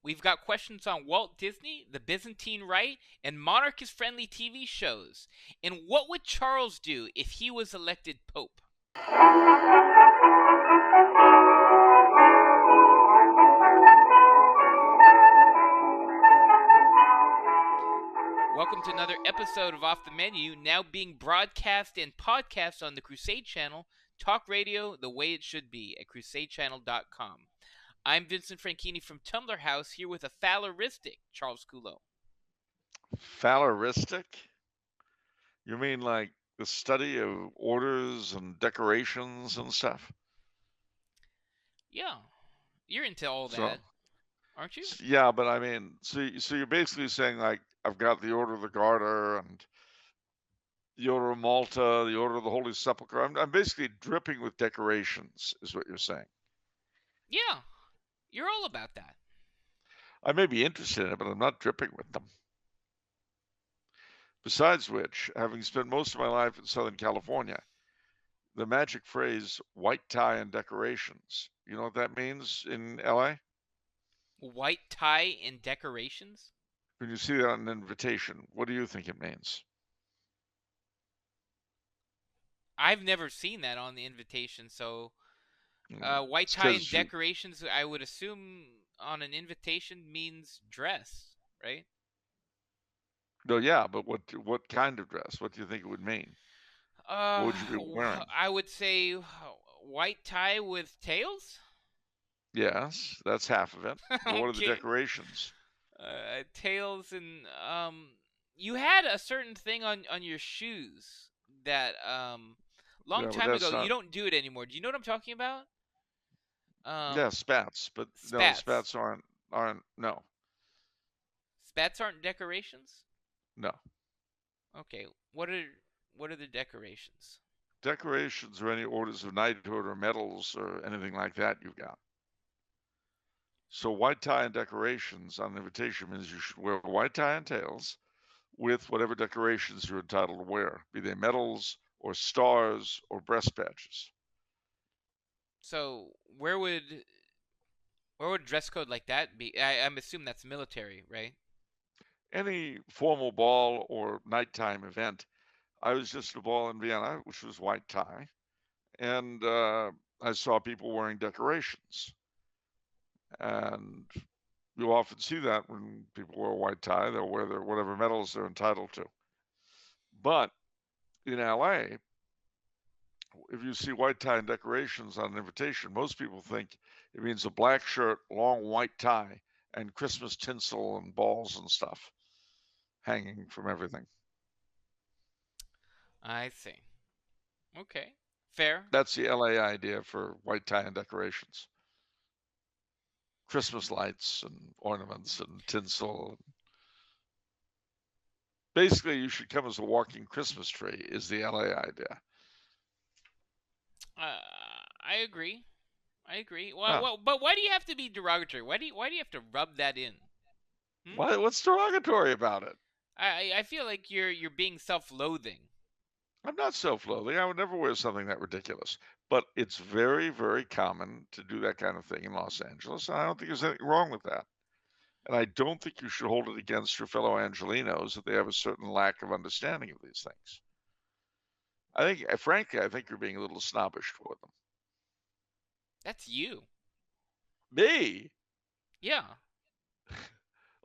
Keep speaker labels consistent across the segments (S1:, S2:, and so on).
S1: We've got questions on Walt Disney, the Byzantine Rite, and monarchist-friendly TV shows. And what would Charles do if he was elected Pope? Welcome to another episode of Off the Menu, now being broadcast and podcast on the Crusade Channel, talk radio the way it should be at crusadechannel.com. I'm Vincent Franchini from Tumblr House, here with a phaleristic Charles Coulombe.
S2: Phaleristic? You mean like the study of orders and decorations and stuff?
S1: Yeah, you're into all that, aren't you?
S2: Yeah, but I mean, so you're basically saying like I've got the Order of the Garter and the Order of Malta, the Order of the Holy Sepulchre. I'm basically dripping with decorations, is what you're saying.
S1: Yeah, you're all about that.
S2: I may be interested in it, but I'm not dripping with them. Besides which, having spent most of my life in Southern California, the magic phrase white tie and decorations, you know what that means in LA?
S1: White tie and decorations?
S2: When you see that on an invitation, what do you think it means?
S1: I've never seen that on the invitation, so white tie and decorations, I would assume on an invitation means dress, right?
S2: No, yeah, but what kind of dress? What do you think it would mean? What would you be wearing?
S1: I would say white tie with tails.
S2: Yes, that's half of it. But
S1: Okay.
S2: What are the decorations?
S1: Tails and you had a certain thing on your shoes that long time ago. You don't do it anymore. Do you know what I'm talking about?
S2: Yeah, spats, but spats. No, spats aren't no.
S1: Spats aren't decorations?
S2: No.
S1: Okay. What are the decorations?
S2: Decorations are any orders of knighthood or medals or anything like that you've got. So white tie and decorations on an invitation means you should wear white tie and tails with whatever decorations you're entitled to wear, be they medals or stars or breast badges.
S1: So where would a dress code like that be? I'm assuming that's military, right?
S2: Any formal ball or nighttime event. I was just at a ball in Vienna, which was white tie, and I saw people wearing decorations. And you'll often see that when people wear a white tie, they'll wear their whatever medals they're entitled to. But in LA, if you see white tie and decorations on an invitation, most people think it means a black shirt, long white tie, and Christmas tinsel and balls and stuff hanging from everything.
S1: I see. Okay. Fair.
S2: That's the LA idea for white tie and decorations. Christmas lights and ornaments and tinsel. Basically, you should come as a walking Christmas tree is the LA idea.
S1: I agree. Well, but why do you have to be derogatory? Why do you have to rub that in?
S2: What's derogatory about it?
S1: I feel like you're being self-loathing.
S2: I'm not self-loathing. I would never wear something that ridiculous. But it's very, very common to do that kind of thing in Los Angeles, and I don't think there's anything wrong with that. And I don't think you should hold it against your fellow Angelinos that they have a certain lack of understanding of these things. Frankly, I think you're being a little snobbish toward them.
S1: That's you.
S2: Me?
S1: Yeah.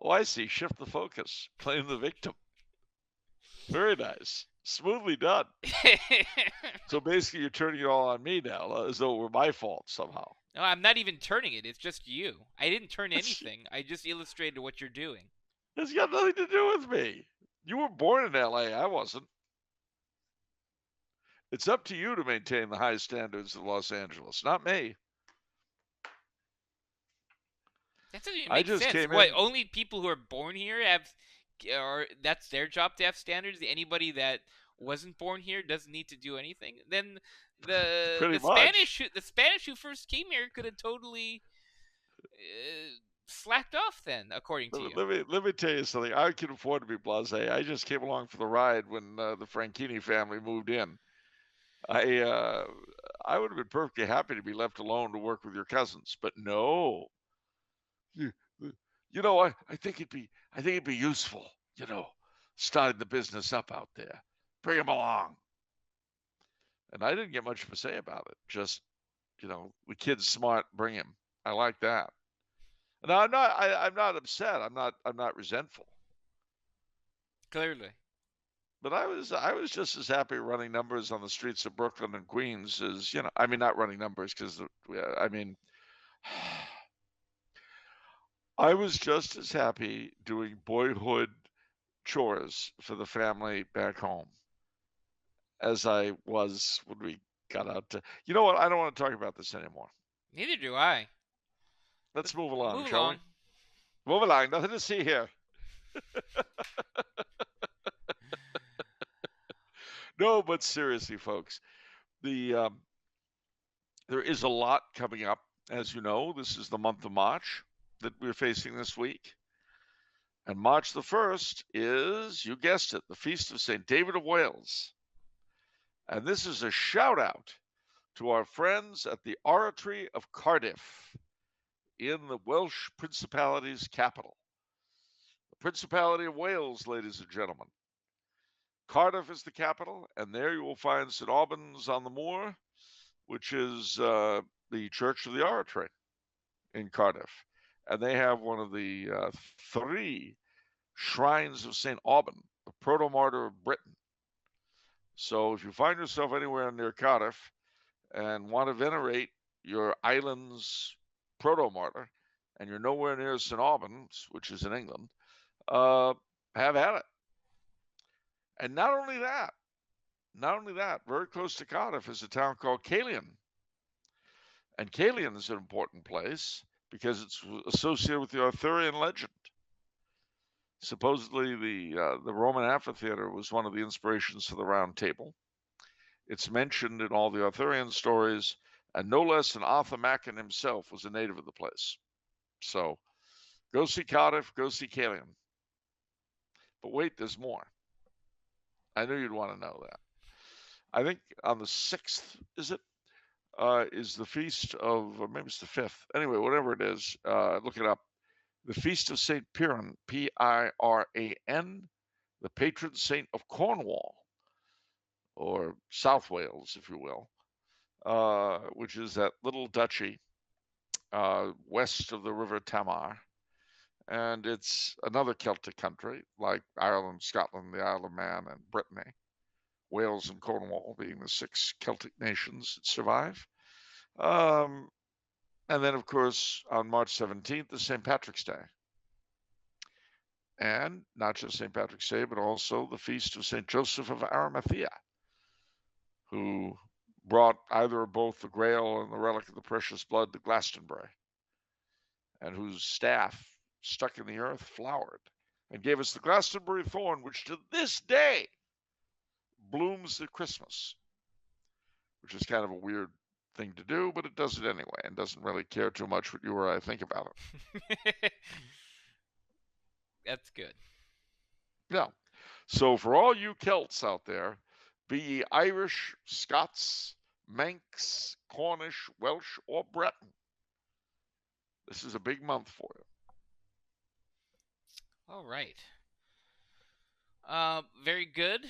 S2: Oh, I see. Shift the focus. Blame the victim. Very nice. Smoothly done. So basically, you're turning it all on me now, as though it were my fault somehow.
S1: No, I'm not even turning it. It's just you. I didn't turn anything. I just illustrated what you're doing.
S2: It's got nothing to do with me. You were born in L.A. I wasn't. It's up to you to maintain the high standards of Los Angeles, not me.
S1: That doesn't even make sense. What, only people who are born here have, or that's their job to have standards? Anybody that wasn't born here doesn't need to do anything? Then the Spanish who first came here could have totally slacked off then, according to you.
S2: Let me tell you something. I can afford to be blasé. I just came along for the ride when the Franchini family moved in. I would have been perfectly happy to be left alone to work with your cousins, but no. I think it'd be useful, starting the business up out there. Bring him along. And I didn't get much of a say about it. Just, the kid's smart, bring him. I like that. And I'm not upset. I'm not resentful.
S1: Clearly.
S2: But I was just as happy running numbers on the streets of Brooklyn and Queens as, not running numbers because, I was just as happy doing boyhood chores for the family back home as I was when we got out to. You know what? I don't want to talk about this anymore.
S1: Neither do I.
S2: Let's move along,
S1: move
S2: shall
S1: along.
S2: we? Move along. Nothing to see here. No, but seriously, folks, there is a lot coming up. As you know, this is the month of March that we're facing this week. And March the 1st is, you guessed it, the Feast of St. David of Wales. And this is a shout out to our friends at the Oratory of Cardiff in the Welsh Principality's capital. The Principality of Wales, ladies and gentlemen. Cardiff is the capital, and there you will find St. Albans on the Moor, which is the Church of the Oratory in Cardiff. And they have one of the 3 shrines of St. Alban, the proto-martyr of Britain. So if you find yourself anywhere near Cardiff and want to venerate your island's proto-martyr, and you're nowhere near St. Albans, which is in England, have at it. And not only that, very close to Cardiff is a town called Caerleon. And Caerleon is an important place because it's associated with the Arthurian legend. Supposedly, the Roman amphitheater was one of the inspirations for the Round Table. It's mentioned in all the Arthurian stories, and no less than Arthur Machen himself was a native of the place. So, go see Cardiff, go see Caerleon. But wait, there's more. I knew you'd want to know that. I think on the 6th, is the feast of, or maybe it's the 5th. Anyway, whatever it is, look it up. The Feast of St. Piran, Piran, the patron saint of Cornwall, or South Wales, if you will, which is that little duchy west of the River Tamar. And it's another Celtic country, like Ireland, Scotland, the Isle of Man, and Brittany. Wales and Cornwall being the 6 Celtic nations that survive. And then, of course, on March 17th is St. Patrick's Day. And not just St. Patrick's Day, but also the feast of St. Joseph of Arimathea, who brought either or both the Grail and the relic of the precious blood to Glastonbury, and whose staff, stuck in the earth, flowered and gave us the Glastonbury thorn, which to this day blooms at Christmas, which is kind of a weird thing to do, but it does it anyway and doesn't really care too much what you or I think about it.
S1: That's good.
S2: Yeah. So for all you Celts out there, be ye Irish, Scots, Manx, Cornish, Welsh, or Breton, this is a big month for you.
S1: All right. Very good.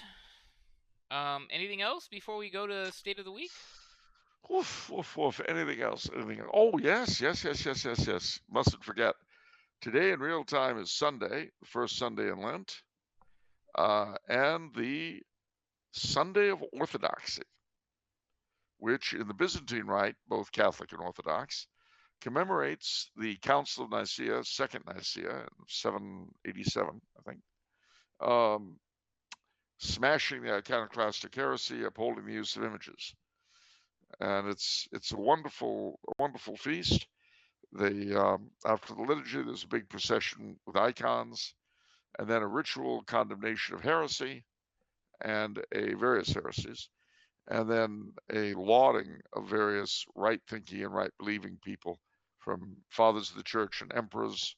S1: Anything else before we go to State of the Week?
S2: Anything else? Oh, yes. Mustn't forget. Today in real time is Sunday, the first Sunday in Lent, and the Sunday of Orthodoxy, which in the Byzantine Rite, both Catholic and Orthodox, commemorates the Council of Nicaea, Second Nicaea, in 787, I think, smashing the iconoclastic heresy, upholding the use of images. And it's a wonderful feast. They after the liturgy, there's a big procession with icons, and then a ritual condemnation of heresy and various heresies, and then a lauding of various right-thinking and right-believing people, from fathers of the church and emperors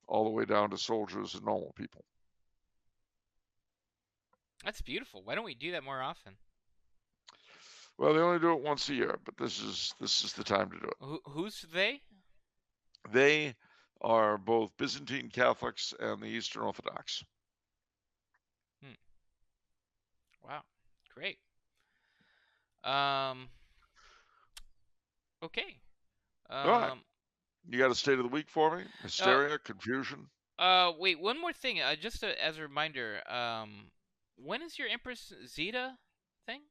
S2: all the way down to soldiers and normal people.
S1: That's beautiful. Why don't we do that more often?
S2: Well, they only do it once a year, but this is the time to do it.
S1: Who's they?
S2: They are both Byzantine Catholics and the Eastern Orthodox.
S1: Wow, great. Okay.
S2: All right. You got a state of the week for me? Hysteria, confusion?
S1: Wait, one more thing. Just as a reminder, when is your Empress Zeta thing?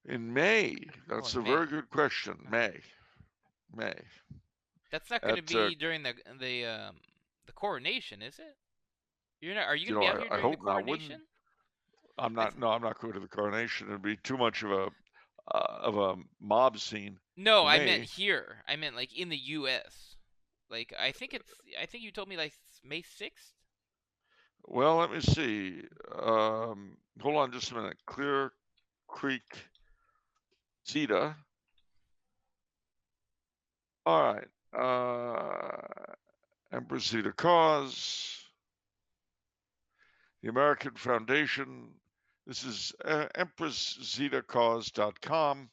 S2: In May. That's
S1: in
S2: a
S1: May.
S2: very good question. May.
S1: That's not going to be during the coronation, is it? You're not. Are you going to be out here during the coronation?
S2: I'm not. No, I'm not going to the coronation. It'd be too much of a mob scene.
S1: No, I meant here. I meant like in the U.S. Like I think you told me like May 6th.
S2: Well, let me see. Hold on just a minute. Clear Creek Zeta. All right. Empress Zeta Cause. The American Foundation. This is EmpressZetaCause.com.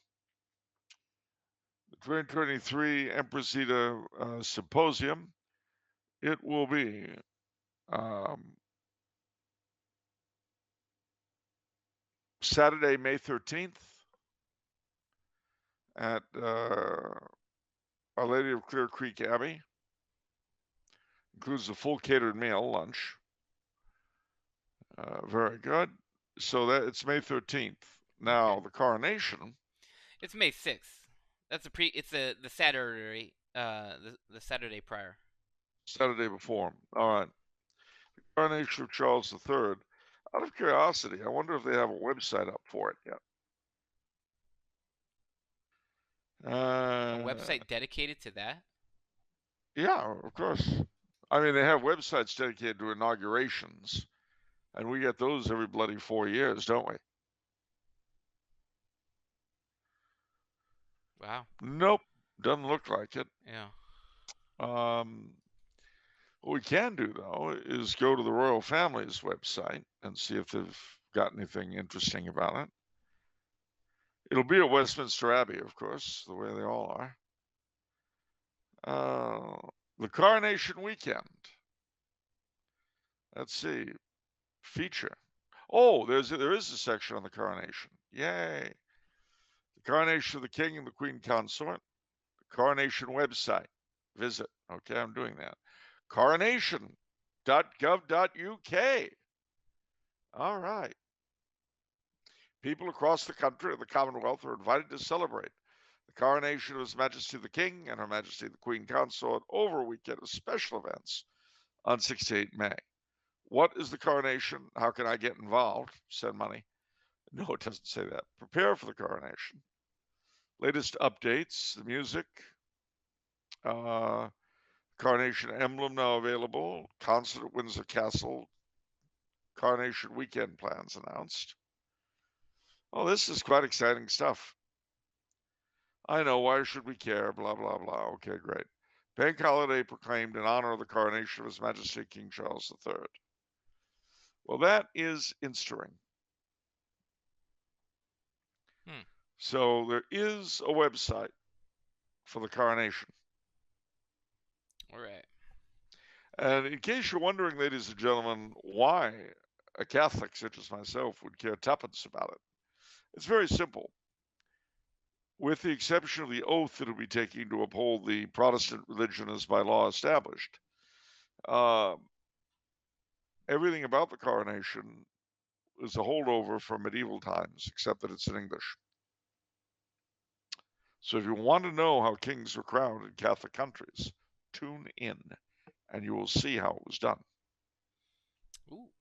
S2: The 2023 Empress Zeta Symposium. It will be Saturday, May 13th at Our Lady of Clear Creek Abbey. Includes a full catered meal, lunch. Very good. So it's May 13th. Now, the coronation.
S1: It's May 6th. That's it's the Saturday, the Saturday prior.
S2: Saturday before. All right. The coronation of Charles III. Out of curiosity, I wonder if they have a website up for it yet.
S1: A website dedicated to that?
S2: Yeah, of course. I mean, they have websites dedicated to inaugurations, and we get those every bloody 4 years, don't we?
S1: Wow.
S2: Nope, doesn't look like it.
S1: Yeah.
S2: What we can do, though, is go to the royal family's website and see if they've got anything interesting about it. It'll be at Westminster Abbey, of course, the way they all are. The coronation weekend. Let's see. Feature. Oh, there is a section on the coronation. Yay. The coronation of the king and the queen consort. The coronation website. Visit. Okay, I'm doing that. Coronation.gov.uk. All right. People across the country and the Commonwealth are invited to celebrate the coronation of His Majesty the King and Her Majesty the Queen Consort over a weekend of special events on 6 to 8 May. What is the coronation? How can I get involved? Send money. No, it doesn't say that. Prepare for the coronation. Latest updates, the music, coronation emblem now available, concert at Windsor Castle, coronation weekend plans announced. Oh, this is quite exciting stuff. I know, why should we care? Blah, blah, blah. Okay, great. Bank holiday proclaimed in honor of the coronation of His Majesty King Charles III. Well, that is interesting. So there is a website for the coronation.
S1: All right.
S2: And in case you're wondering, ladies and gentlemen, why a Catholic such as myself would care tuppence about it, it's very simple. With the exception of the oath that will be taking to uphold the Protestant religion as by law established, everything about the coronation is a holdover from medieval times, except that it's in English. So if you want to know how kings were crowned in Catholic countries, tune in and you will see how it was done.
S1: Ooh.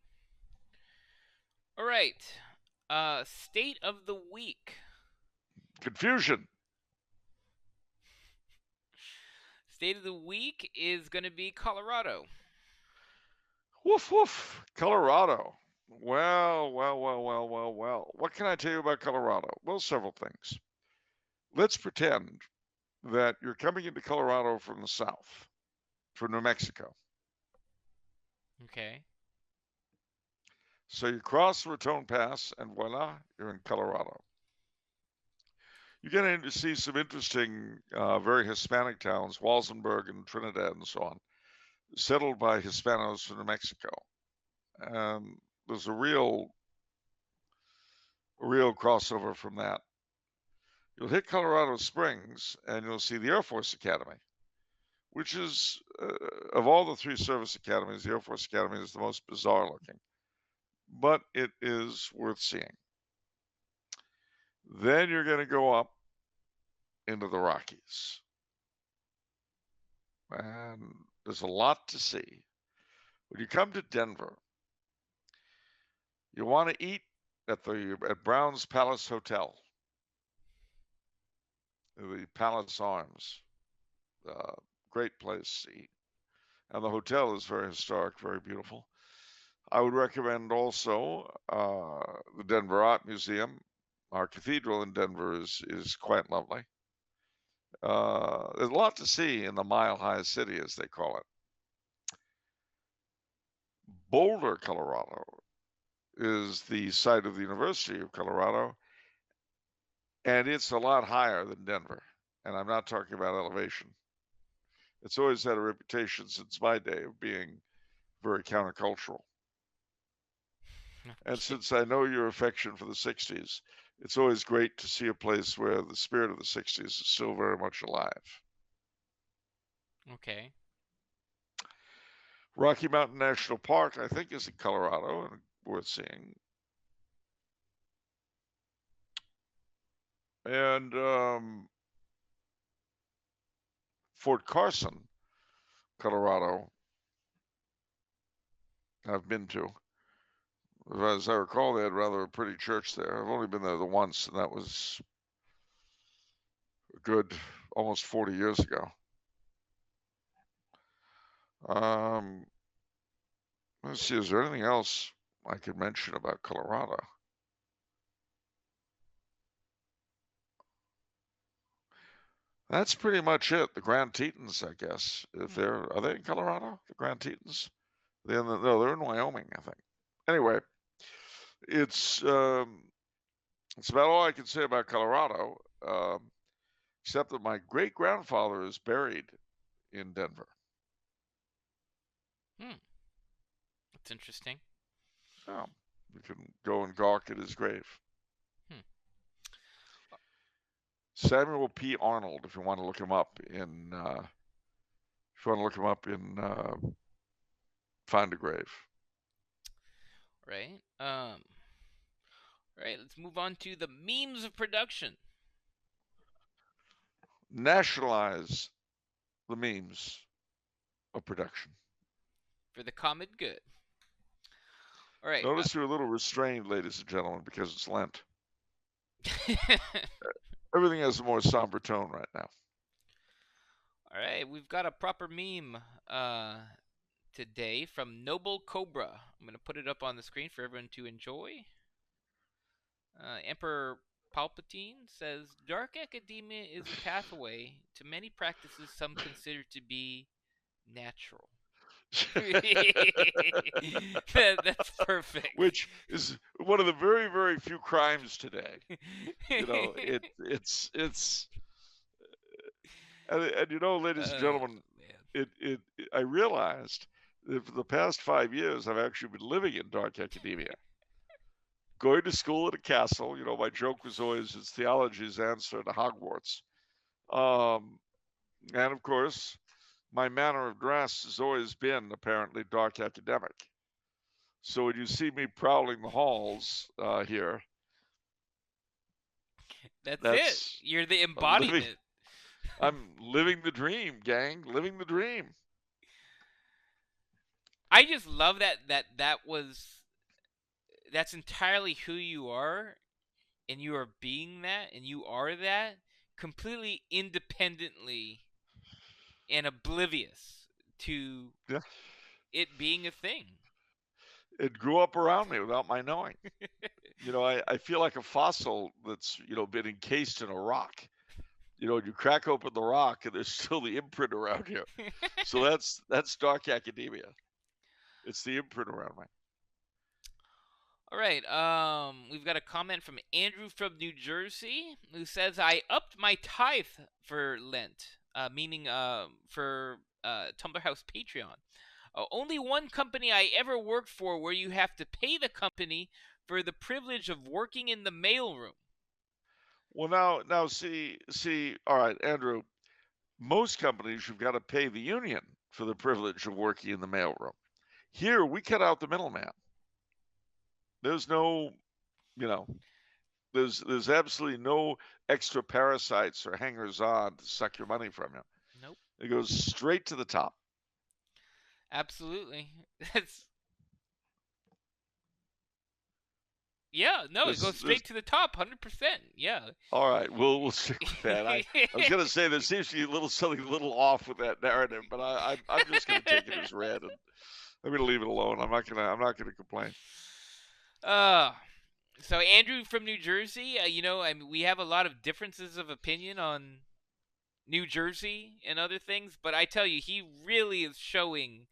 S1: All right. State of the week.
S2: Confusion.
S1: State of the week is going to be Colorado.
S2: Woof, woof. Colorado. Well. What can I tell you about Colorado? Well, several things. Let's pretend that you're coming into Colorado from the south, from New Mexico.
S1: Okay.
S2: So you cross the Raton Pass, and voila, you're in Colorado. You get in to see some interesting, very Hispanic towns, Walsenburg and Trinidad and so on, settled by Hispanos from New Mexico. And there's a real crossover from that. You'll hit Colorado Springs and you'll see the Air Force Academy, which is, of all the 3 service academies, the Air Force Academy is the most bizarre looking, but it is worth seeing. Then you're going to go up into the Rockies. And there's a lot to see. When you come to Denver, you want to eat at Brown's Palace Hotel, the Palace Arms. Great place to eat. And the hotel is very historic, very beautiful. I would recommend also the Denver Art Museum. Our cathedral in Denver is quite lovely. There's a lot to see in the Mile High City, as they call it. Boulder, Colorado, is the site of the University of Colorado, and it's a lot higher than Denver. And I'm not talking about elevation. It's always had a reputation since my day of being very countercultural. Okay. And since I know your affection for the 60s, it's always great to see a place where the spirit of the 60s is still very much alive.
S1: Okay.
S2: Rocky Mountain National Park, I think, is in Colorado and worth seeing. And Fort Carson, Colorado, I've been to. As I recall, they had rather a pretty church there. I've only been there the once, and that was a good almost 40 years ago. Let's see, is there anything else I could mention about Colorado? That's pretty much it. The Grand Tetons, I guess. If are they in Colorado? The Grand Tetons? No, they're in Wyoming, I think. Anyway, it's about all I can say about Colorado, except that my great grandfather is buried in Denver.
S1: That's interesting.
S2: Oh, you can go and gawk at his grave. Samuel P. Arnold, if you want to look him up in Find a Grave.
S1: Right. Right. Let's move on to the memes of production.
S2: Nationalize the memes of production
S1: for the common good. All right.
S2: Notice you're a little restrained, ladies and gentlemen, because it's Lent. Everything has a more somber tone right now.
S1: All right, we've got a proper meme today from Noble Cobra. I'm going to put it up on the screen for everyone to enjoy. Emperor Palpatine says, "Dark academia is a pathway to many practices some consider to be natural." That's perfect.
S2: Which is one of the very, very few crimes today. You know, it's and you know, ladies and gentlemen, I realized that for the past 5 years I've actually been living in dark academia. Going to school at a castle, you know, my joke was always it's theology's answer to Hogwarts. And of course, my manner of dress has always been apparently dark academic. So when you see me prowling the halls here,
S1: that's it. You're the embodiment.
S2: I'm living the dream, gang. Living the dream.
S1: I just love that's entirely who you are, and you are being that, and you are that completely independently and oblivious to it being a thing.
S2: It grew up around me without my knowing. You know, I feel like a fossil that's, you know, been encased in a rock. You know, you crack open the rock and there's still the imprint around you. So that's dark academia. It's the imprint around me.
S1: All right. We've got a comment from Andrew from New Jersey who says, "I upped my tithe for Lent, meaning for Tumblr House Patreon. Only one company I ever worked for where you have to pay the company for the privilege of working in the mailroom."
S2: Well, now, see. All right, Andrew. Most companies, you've got to pay the union for the privilege of working in the mailroom. Here, we cut out the middleman. There's no, you know, there's absolutely no extra parasites or hangers on to suck your money from you.
S1: Nope.
S2: It goes straight to the top.
S1: Absolutely. That's Yeah, no, it goes straight to the top, 100%. Yeah.
S2: All right, we'll stick with that. I was going to say there seems to be something a little off with that narrative, but I'm just going to take it as read, and I'm going to leave it alone. I'm not going to complain.
S1: So Andrew from New Jersey, I mean, we have a lot of differences of opinion on New Jersey and other things, but I tell you, he really is showing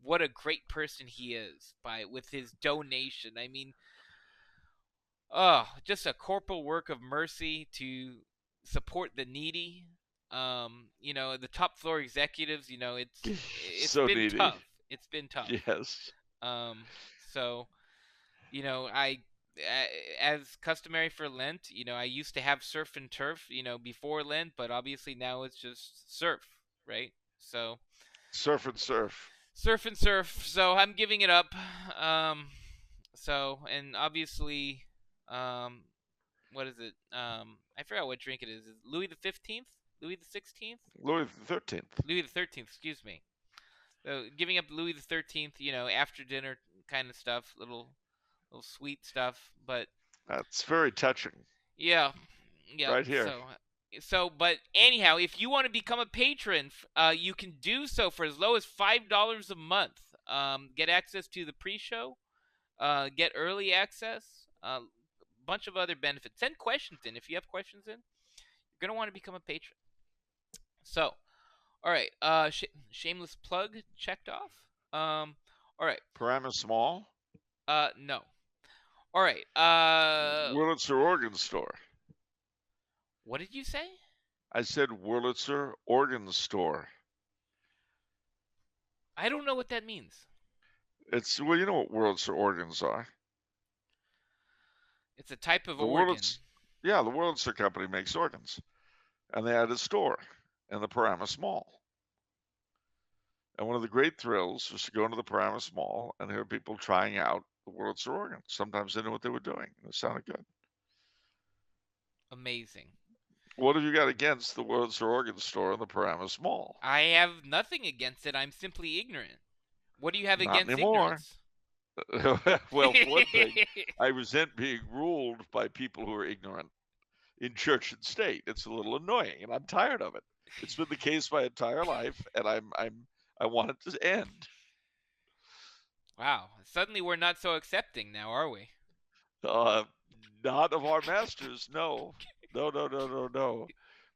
S1: what a great person he is with his donation. I mean, just a corporal work of mercy to support the needy. The top floor executives, it's
S2: so
S1: been
S2: needy.
S1: tough. It's been tough.
S2: Yes.
S1: So, as customary for Lent, I used to have surf and turf, before Lent, but obviously now it's just surf, right? So
S2: surf and surf.
S1: Surf and surf. So I'm giving it up. And obviously, what is it? I forgot what drink it is. Is it Louis the 15th? Louis the 16th?
S2: Louis the 13th.
S1: Louis the 13th. Excuse me. So giving up Louis the 13th, after dinner kind of stuff, little sweet stuff, but
S2: that's very touching.
S1: Yeah.
S2: Right here.
S1: But anyhow, if you want to become a patron, you can do so for as low as $5 a month. Get access to the pre-show, get early access, a bunch of other benefits. Send questions in if you have questions in. You're gonna want to become a patron. So, all right. Shameless plug checked off. All right.
S2: Paramus Mall?
S1: No. All right.
S2: Wurlitzer Organ Store.
S1: What did you say?
S2: I said Wurlitzer Organ Store.
S1: I don't know what that means.
S2: Well, you know what Wurlitzer organs are.
S1: It's a type of organ.
S2: The Wurlitzer company makes organs. And they had a store in the Paramus Mall. And one of the great thrills was to go into the Paramus Mall and hear people trying out the Wurlitzer organ. Sometimes they knew what they were doing. It sounded good.
S1: Amazing.
S2: What have you got against the Wurlitzer Organ Store in the Paramus Mall?
S1: I have nothing against it. I'm simply ignorant. What do you have
S2: Not
S1: against
S2: anymore.
S1: Ignorance?
S2: Well, for one thing, I resent being ruled by people who are ignorant in church and state. It's a little annoying, and I'm tired of it. It's been the case my entire life, and I want it to end. Wow.
S1: Suddenly we're not so accepting now, are we?
S2: Not of our masters, no. No.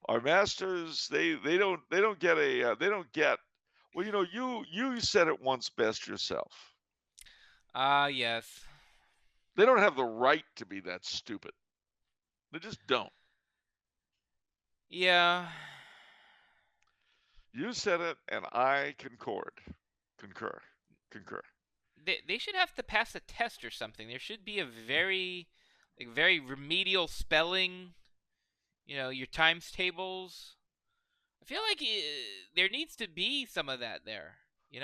S2: Our masters, they don't get. Well, you said it once best yourself.
S1: Yes.
S2: They don't have the right to be that stupid. They just don't.
S1: Yeah.
S2: You said it, and I concur.
S1: They should have to pass a test or something. There should be a very remedial spelling. Your times tables. I feel like there needs to be some of that there. I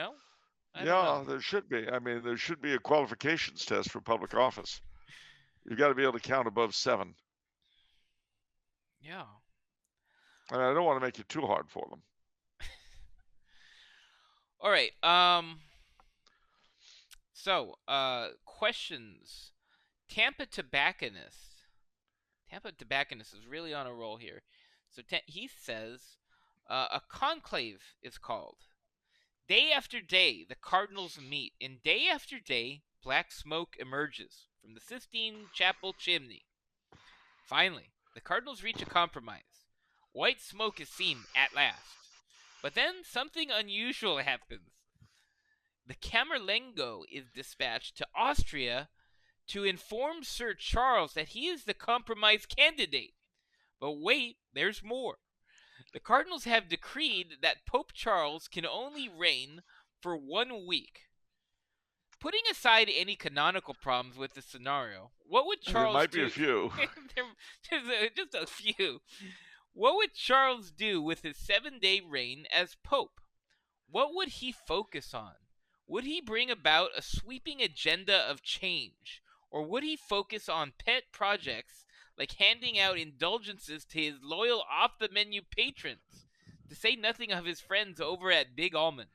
S1: don't know.
S2: There should be. I mean, there should be a qualifications test for public office. You've got to be able to count above 7.
S1: Yeah.
S2: And I don't want to make it too hard for them.
S1: All right. So, questions. Tampa Tobacconist is really on a roll here. So he says, a conclave is called. Day after day, the cardinals meet, and day after day, black smoke emerges from the Sistine Chapel chimney. Finally, the cardinals reach a compromise. White smoke is seen at last. But then something unusual happens. The Camerlengo is dispatched to Austria to inform Sir Charles that he is the compromise candidate. But wait, there's more. The cardinals have decreed that Pope Charles can only reign for 1 week. Putting aside any canonical problems with the scenario, what would Charles do?
S2: There might be a few.
S1: Just a few. What would Charles do with his 7-day reign as Pope? What would he focus on? Would he bring about a sweeping agenda of change? Or would he focus on pet projects like handing out indulgences to his loyal off-the-menu patrons? To say nothing of his friends over at Big Almond.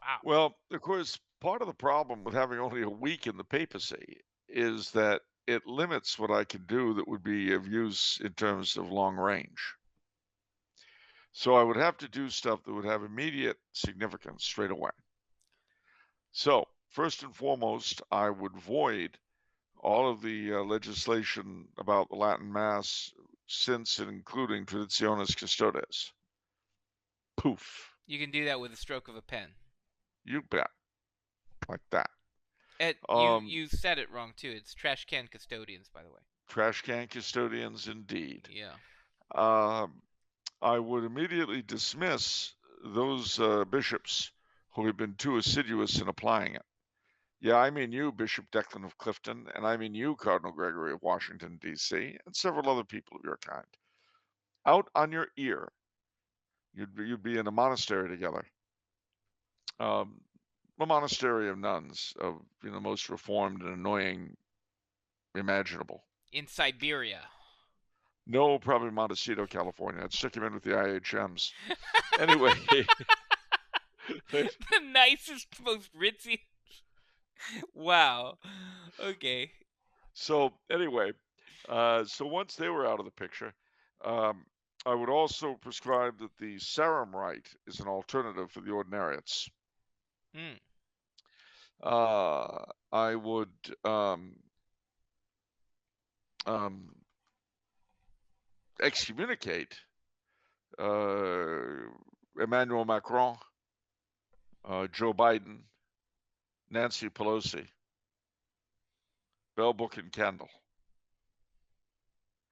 S1: Wow.
S2: Well, of course, part of the problem with having only a week in the papacy is that it limits what I can do that would be of use in terms of long range. So I would have to do stuff that would have immediate significance straight away. So, first and foremost, I would void all of the legislation about the Latin Mass since and including Traditionis Custodes. Poof.
S1: You can do that with a stroke of a pen.
S2: You bet. Like that.
S1: You said it wrong, too. It's trash can custodians, by the way.
S2: Trash can custodians, indeed.
S1: Yeah.
S2: I would immediately dismiss those bishops who have been too assiduous in applying it. Yeah, I mean you, Bishop Declan of Clifton, and I mean you, Cardinal Gregory of Washington, D.C., and several other people of your kind. Out on your ear. You'd be in a monastery together. A monastery of nuns, of the most reformed and annoying imaginable.
S1: In Siberia.
S2: No, probably Montecito, California. I'd stick him in with the IHMs. Anyway.
S1: The nicest, most ritzy. Wow. Okay.
S2: So anyway, so once they were out of the picture, I would also prescribe that the Sarum rite is an alternative for the ordinariates. I would excommunicate Emmanuel Macron, Joe Biden, Nancy Pelosi, Bell, Book, and Candle,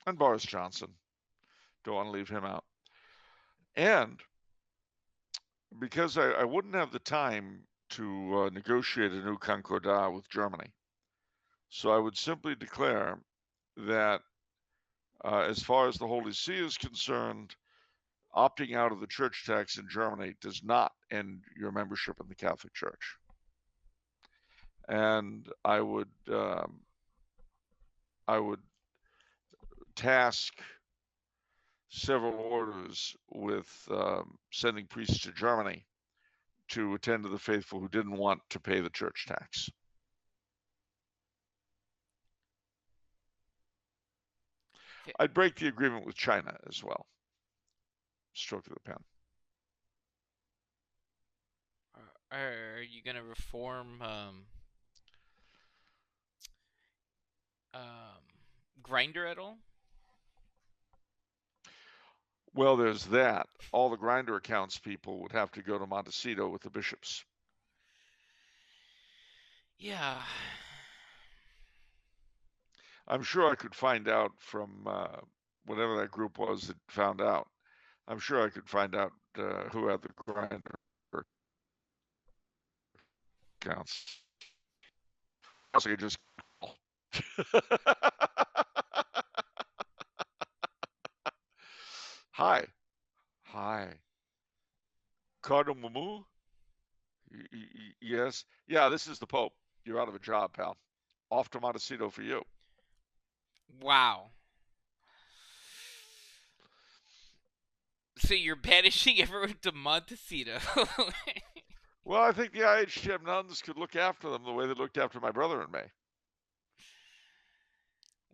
S2: and Boris Johnson. Don't want to leave him out. And because I wouldn't have the time to negotiate a new Concordat with Germany, so I would simply declare that as far as the Holy See is concerned, opting out of the church tax in Germany does not end your membership in the Catholic Church. And I would task several orders with sending priests to Germany to attend to the faithful who didn't want to pay the church tax. I'd break the agreement with China as well. Stroke of the pen.
S1: Are you going to reform Grindr at all?
S2: Well, there's that. All the Grindr accounts people would have to go to Montecito with the bishops.
S1: Yeah.
S2: I'm sure I could find out from whatever that group was that found out. I'm sure I could find out who had the Grindr accounts. So you just Hi. Cardinal Mumu? Yes. Yeah, this is the Pope. You're out of a job, pal. Off to Montecito for you.
S1: Wow. So you're banishing everyone to Montecito.
S2: Well, I think the IHM nuns could look after them the way they looked after my brother and me.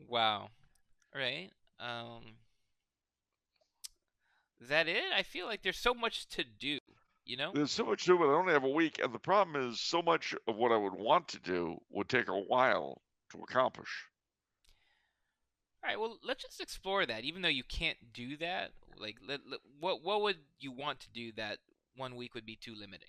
S1: Wow. All right. Is that it? I feel like there's so much to do,
S2: There's so much to do, but I only have a week, and the problem is so much of what I would want to do would take a while to accomplish.
S1: All right, well, let's just explore that. Even though you can't do that, like, what would you want to do that 1 week would be too limiting?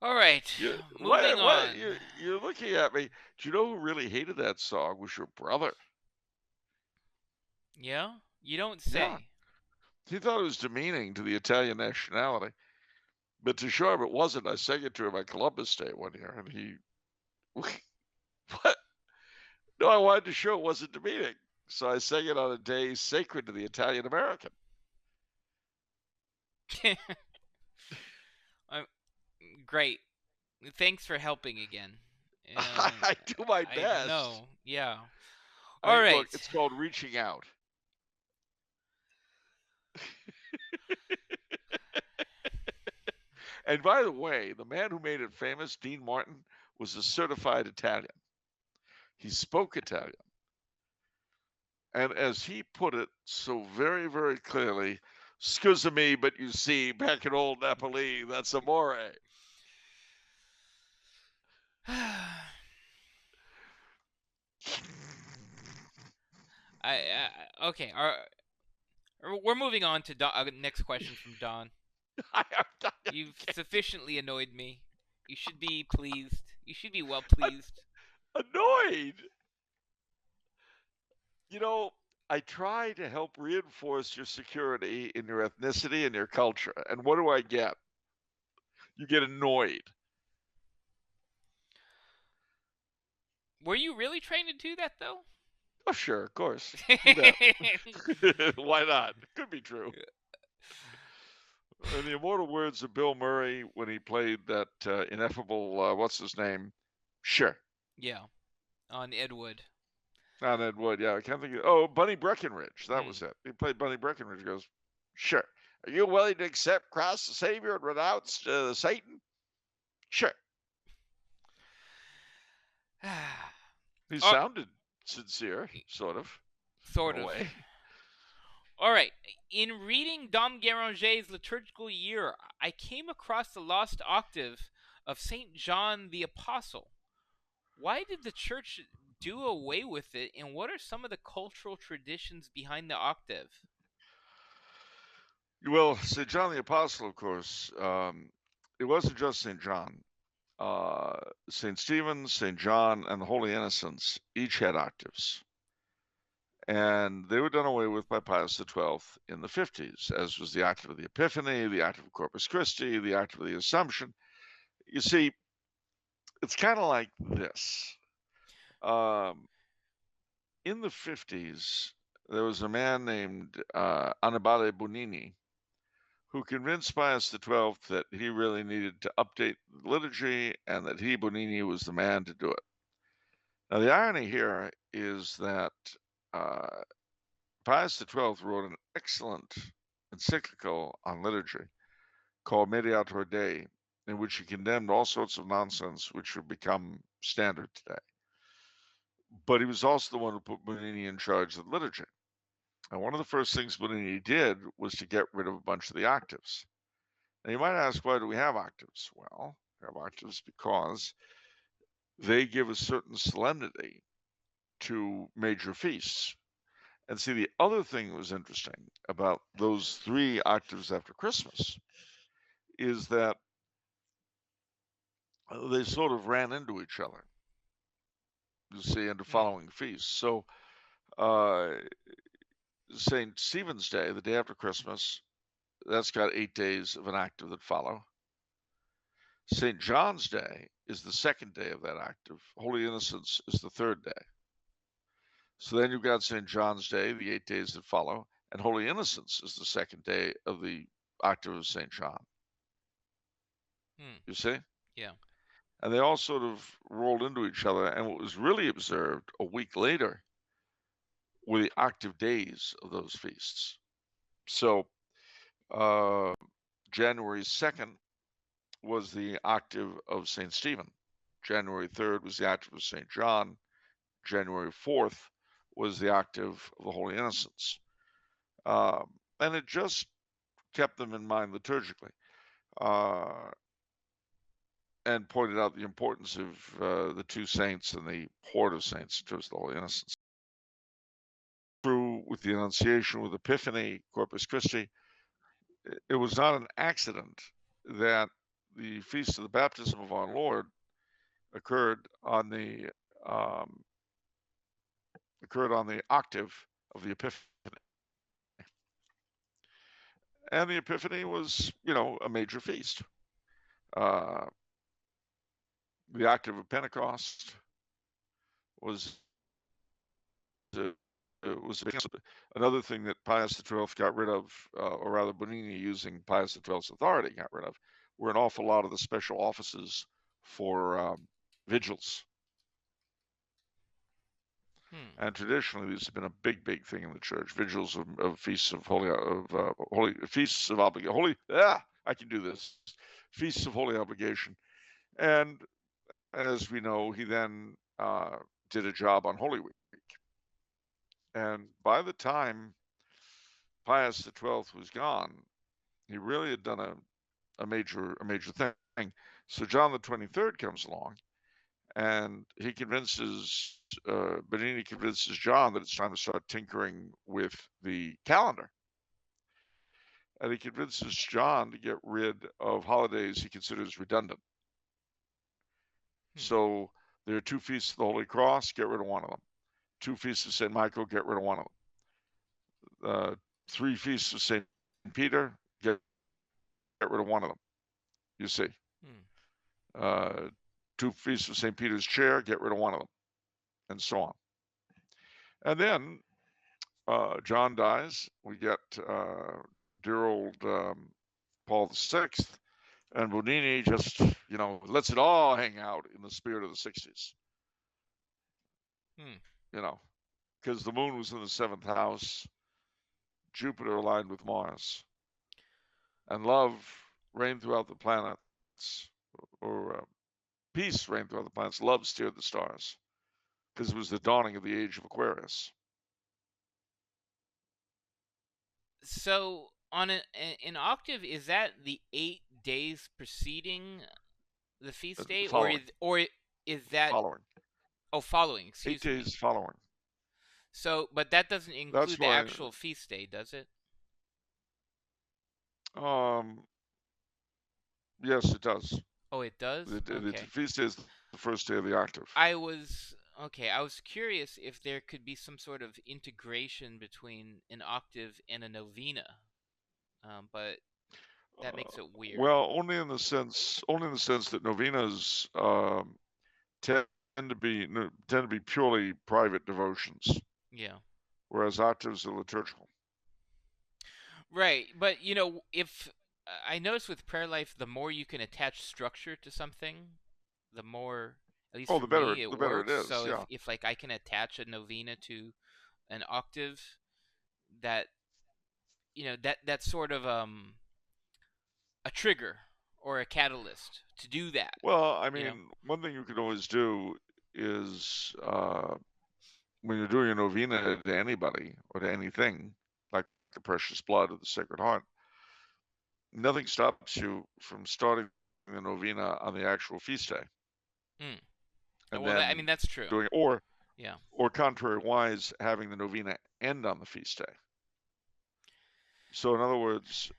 S1: All right, moving on.
S2: You're looking at me. Do you know who really hated that song? Was your brother.
S1: Yeah? You don't
S2: Yeah.
S1: say.
S2: He thought it was demeaning to the Italian nationality. But to show him it wasn't, I sang it to him on Columbus Day one year, and he, what? No, I wanted to show it wasn't demeaning. So I sang it on a day sacred to the Italian American.
S1: Great. Thanks for helping again.
S2: I do my best.
S1: I know. Yeah. All right.
S2: Look, it's called reaching out. And by the way, the man who made it famous, Dean Martin, was a certified Italian. He spoke Italian. And as he put it so very, very clearly, scusa me, but you see, back in old Napoli, that's amore.
S1: Okay. We're moving on to next question from Don. You've sufficiently annoyed me. You should be pleased. You should be well pleased.
S2: Annoyed? You know, I try to help reinforce your security in your ethnicity and your culture. And what do I get? You get annoyed.
S1: Were you really trying to do that, though?
S2: Oh, sure, of course. Why not? It could be true. In the immortal words of Bill Murray when he played that ineffable, what's his name? Sure.
S1: Yeah, on Ed Wood.
S2: On Ed Wood, yeah. I can't think of. Oh, Bunny Breckinridge. That was it. He played Bunny Breckinridge. He goes, sure. Are you willing to accept Christ the Savior and renounce Satan? Sure. He sounded sincere, sort of.
S1: Sort of. Way. All right. In reading Dom Guéranger's liturgical year, I came across the lost octave of St. John the Apostle. Why did the church do away with it, and what are some of the cultural traditions behind the octave?
S2: Well, St. John the Apostle, of course, it wasn't just St. John. St. Stephen, St. John, and the Holy Innocents each had octaves. And they were done away with by Pius XII in the 50s, as was the octave of the Epiphany, the octave of Corpus Christi, the octave of the Assumption. You see, it's kind of like this. In the 50s, there was a man named Annibale Bonini who convinced Pius XII that he really needed to update the liturgy and that he, Bonini, was the man to do it. Now, the irony here is that Pius XII wrote an excellent encyclical on liturgy called Mediator Dei, in which he condemned all sorts of nonsense which have become standard today. But he was also the one who put Bonini in charge of the liturgy. And one of the first things Bonini did was to get rid of a bunch of the octaves. Now you might ask, why do we have octaves? Well, we have octaves because they give a certain solemnity to major feasts. And see, the other thing that was interesting about those 3 octaves after Christmas is that they sort of ran into each other, you see, into following feasts. So St. Stephen's Day, the day after Christmas, that's got 8 days of an octave that follow. St. John's Day is the second day of that octave. Holy Innocents is the third day. So then you've got St. John's Day, the 8 days that follow, and Holy Innocents is the second day of the octave of St. John. You see?
S1: Yeah.
S2: And they all sort of rolled into each other. And what was really observed a week later were the octave days of those feasts. So January 2nd was the octave of St. Stephen. January 3rd was the octave of St. John. January 4th was the octave of the Holy Innocents. And it just kept them in mind liturgically and pointed out the importance of the 2 saints and the horde of saints in terms of the Holy Innocents. True with the Annunciation, with Epiphany, Corpus Christi, it was not an accident that the feast of the baptism of our Lord occurred on the octave of the Epiphany. And the Epiphany was, a major feast. The octave of Pentecost was another thing that Pius XII got rid of, or rather Bonini, using Pius XII's authority, got rid of, were an awful lot of the special offices for vigils. And traditionally, this has been a big, big thing in the church. Vigils of feasts of holy feasts of obligation. I can do this. Feasts of holy obligation, and as we know, he then did a job on Holy Week. And by the time Pius XII was gone, he really had done a major thing. So John the 23rd comes along, and he convinces Bonini convinces John that it's time to start tinkering with the calendar. And he convinces John to get rid of holidays he considers redundant. So there are 2 feasts of the Holy Cross, get rid of one of them. 2 feasts of St. Michael, get rid of one of them. 3 feasts of St. Peter, get rid of one of them. You see. 2 feasts of St. Peter's Chair, get rid of one of them, and so on. And then John dies. We get dear old Paul VI, and Bonini just, lets it all hang out in the spirit of the 60s. Because the moon was in the 7th house, Jupiter aligned with Mars, and love reigned throughout the planets, or peace reigned throughout the planets. Love steered the stars, because it was the dawning of the age of Aquarius.
S1: So on an octave, is that the 8 days preceding the feast day, or is that
S2: following?
S1: Oh, following. Excuse me.
S2: 8 days following.
S1: So, but that doesn't include the actual feast day, does it?
S2: Yes, it does.
S1: Oh, it does?
S2: The feast day is the first day of the octave.
S1: I was curious if there could be some sort of integration between an octave and a novena, but that makes it weird.
S2: Well, only in the sense that novenas tend to be purely private devotions.
S1: Yeah.
S2: Whereas octaves are liturgical.
S1: Right, but if I notice with prayer life, the more you can attach structure to something, the more, at least for me, it works.
S2: It is.
S1: So
S2: yeah.
S1: if like I can attach a novena to an octave, that that's sort of a trigger or a catalyst to do that.
S2: Well, I mean, one thing you can always do is when you're doing a novena to anybody or to anything, like the precious blood of the Sacred Heart, nothing stops you from starting the novena on the actual feast day.
S1: And well, that's true.
S2: Or contrariwise, having the novena end on the feast day. So in other words,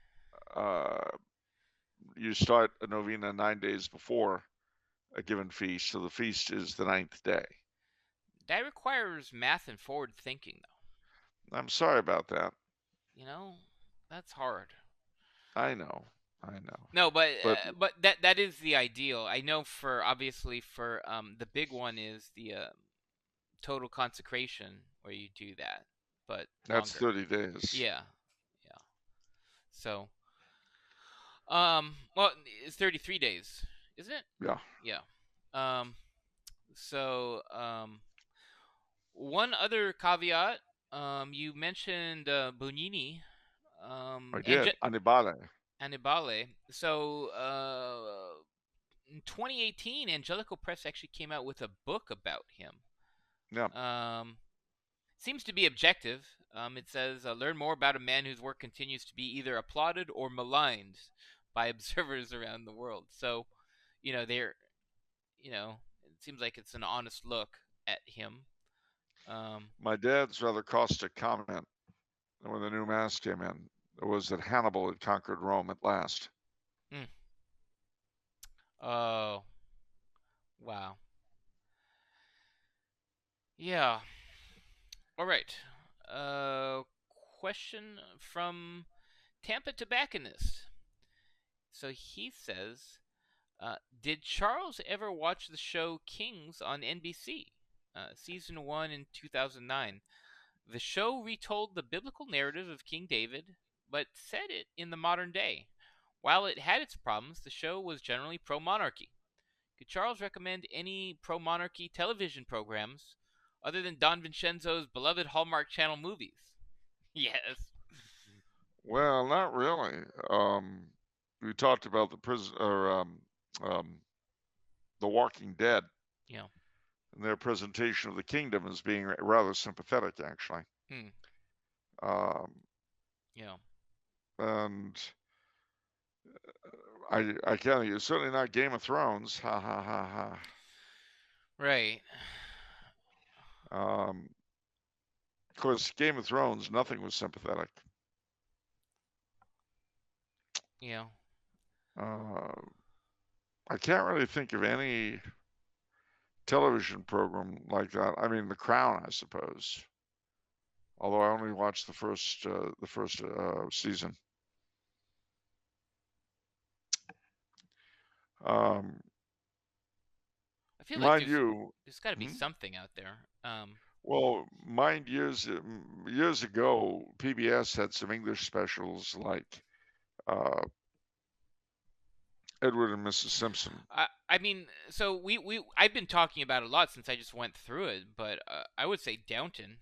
S2: you start a novena 9 days before a given feast, so the feast is the 9th day.
S1: That requires math and forward thinking, though.
S2: I'm sorry about that.
S1: That's hard.
S2: I know.
S1: No, but that is the ideal. I know obviously for the big one is the total consecration where you do that, but
S2: that's
S1: longer.
S2: 30 days.
S1: Yeah. So, well, it's 33 days, isn't it?
S2: Yeah.
S1: So, one other caveat. You mentioned Bonini.
S2: I did.
S1: Annibale. So, in 2018, Angelical Press actually came out with a book about him.
S2: Yeah.
S1: Seems to be objective. It says, learn more about a man whose work continues to be either applauded or maligned by observers around the world. So, it seems like it's an honest look at him.
S2: My dad's rather caustic comment when the new Mass came in was that Hannibal had conquered Rome at last.
S1: Oh, wow. Yeah. All right. Uh, question from Tampa Tobacconist. So he says, did Charles ever watch the show Kings on NBC? Season 1 in 2009. The show retold the biblical narrative of King David, but set it in the modern day. While it had its problems, the show was generally pro monarchy. Could Charles recommend any pro monarchy television programs other than Don Vincenzo's beloved Hallmark Channel movies? Yes.
S2: Well, not really. We talked about the prison or The Walking Dead
S1: Yeah.
S2: and their presentation of the kingdom as being rather sympathetic, actually.
S1: Hmm.
S2: Um,
S1: Yeah.
S2: and I can't. It's certainly not Game of Thrones. Ha ha ha ha.
S1: Right.
S2: Of course, Game of Thrones, nothing was sympathetic.
S1: Yeah.
S2: Uh, I can't really think of any television program like that. I mean, The Crown, I suppose. Although I only watched the first season. Um,
S1: I feel like
S2: mind you,
S1: there's got to be
S2: hmm?
S1: something out there.
S2: Well, years ago, PBS had some English specials like uh, Edward and Mrs. Simpson.
S1: I mean, so we I've been talking about it a lot since I just went through it, but I would say Downton,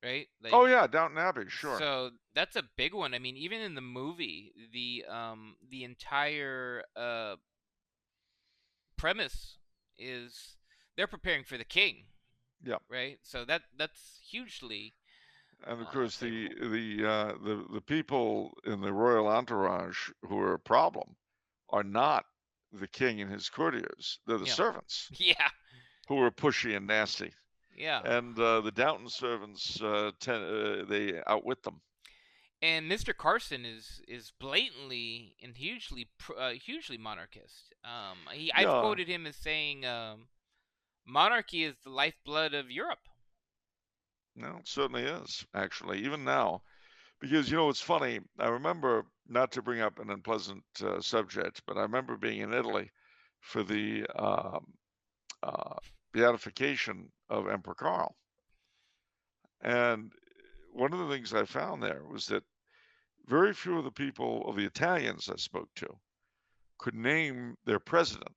S1: right?
S2: Oh
S1: Like,
S2: yeah, Downton Abbey, sure.
S1: so that's a big one. I mean, even in the movie, the entire premise is they're preparing for the king,
S2: Yeah,
S1: right? So that's hugely
S2: and of course
S1: favorable.
S2: the people in the royal entourage who are a problem are not the king and his courtiers; they're the
S1: Yeah.
S2: servants
S1: Yeah.
S2: who are pushy and nasty.
S1: Yeah.
S2: And the Downton servants they outwit them.
S1: And Mr. Carson is blatantly and hugely monarchist. I've
S2: Yeah,
S1: quoted him as saying, "Monarchy is the lifeblood of Europe."
S2: no, it certainly is actually, even now. Because it's funny. I remember, not to bring up an unpleasant subject, but I remember being in Italy for the uh, beatification of Emperor Karl, and one of the things I found there was that very few of the people of the Italians I spoke to could name their president,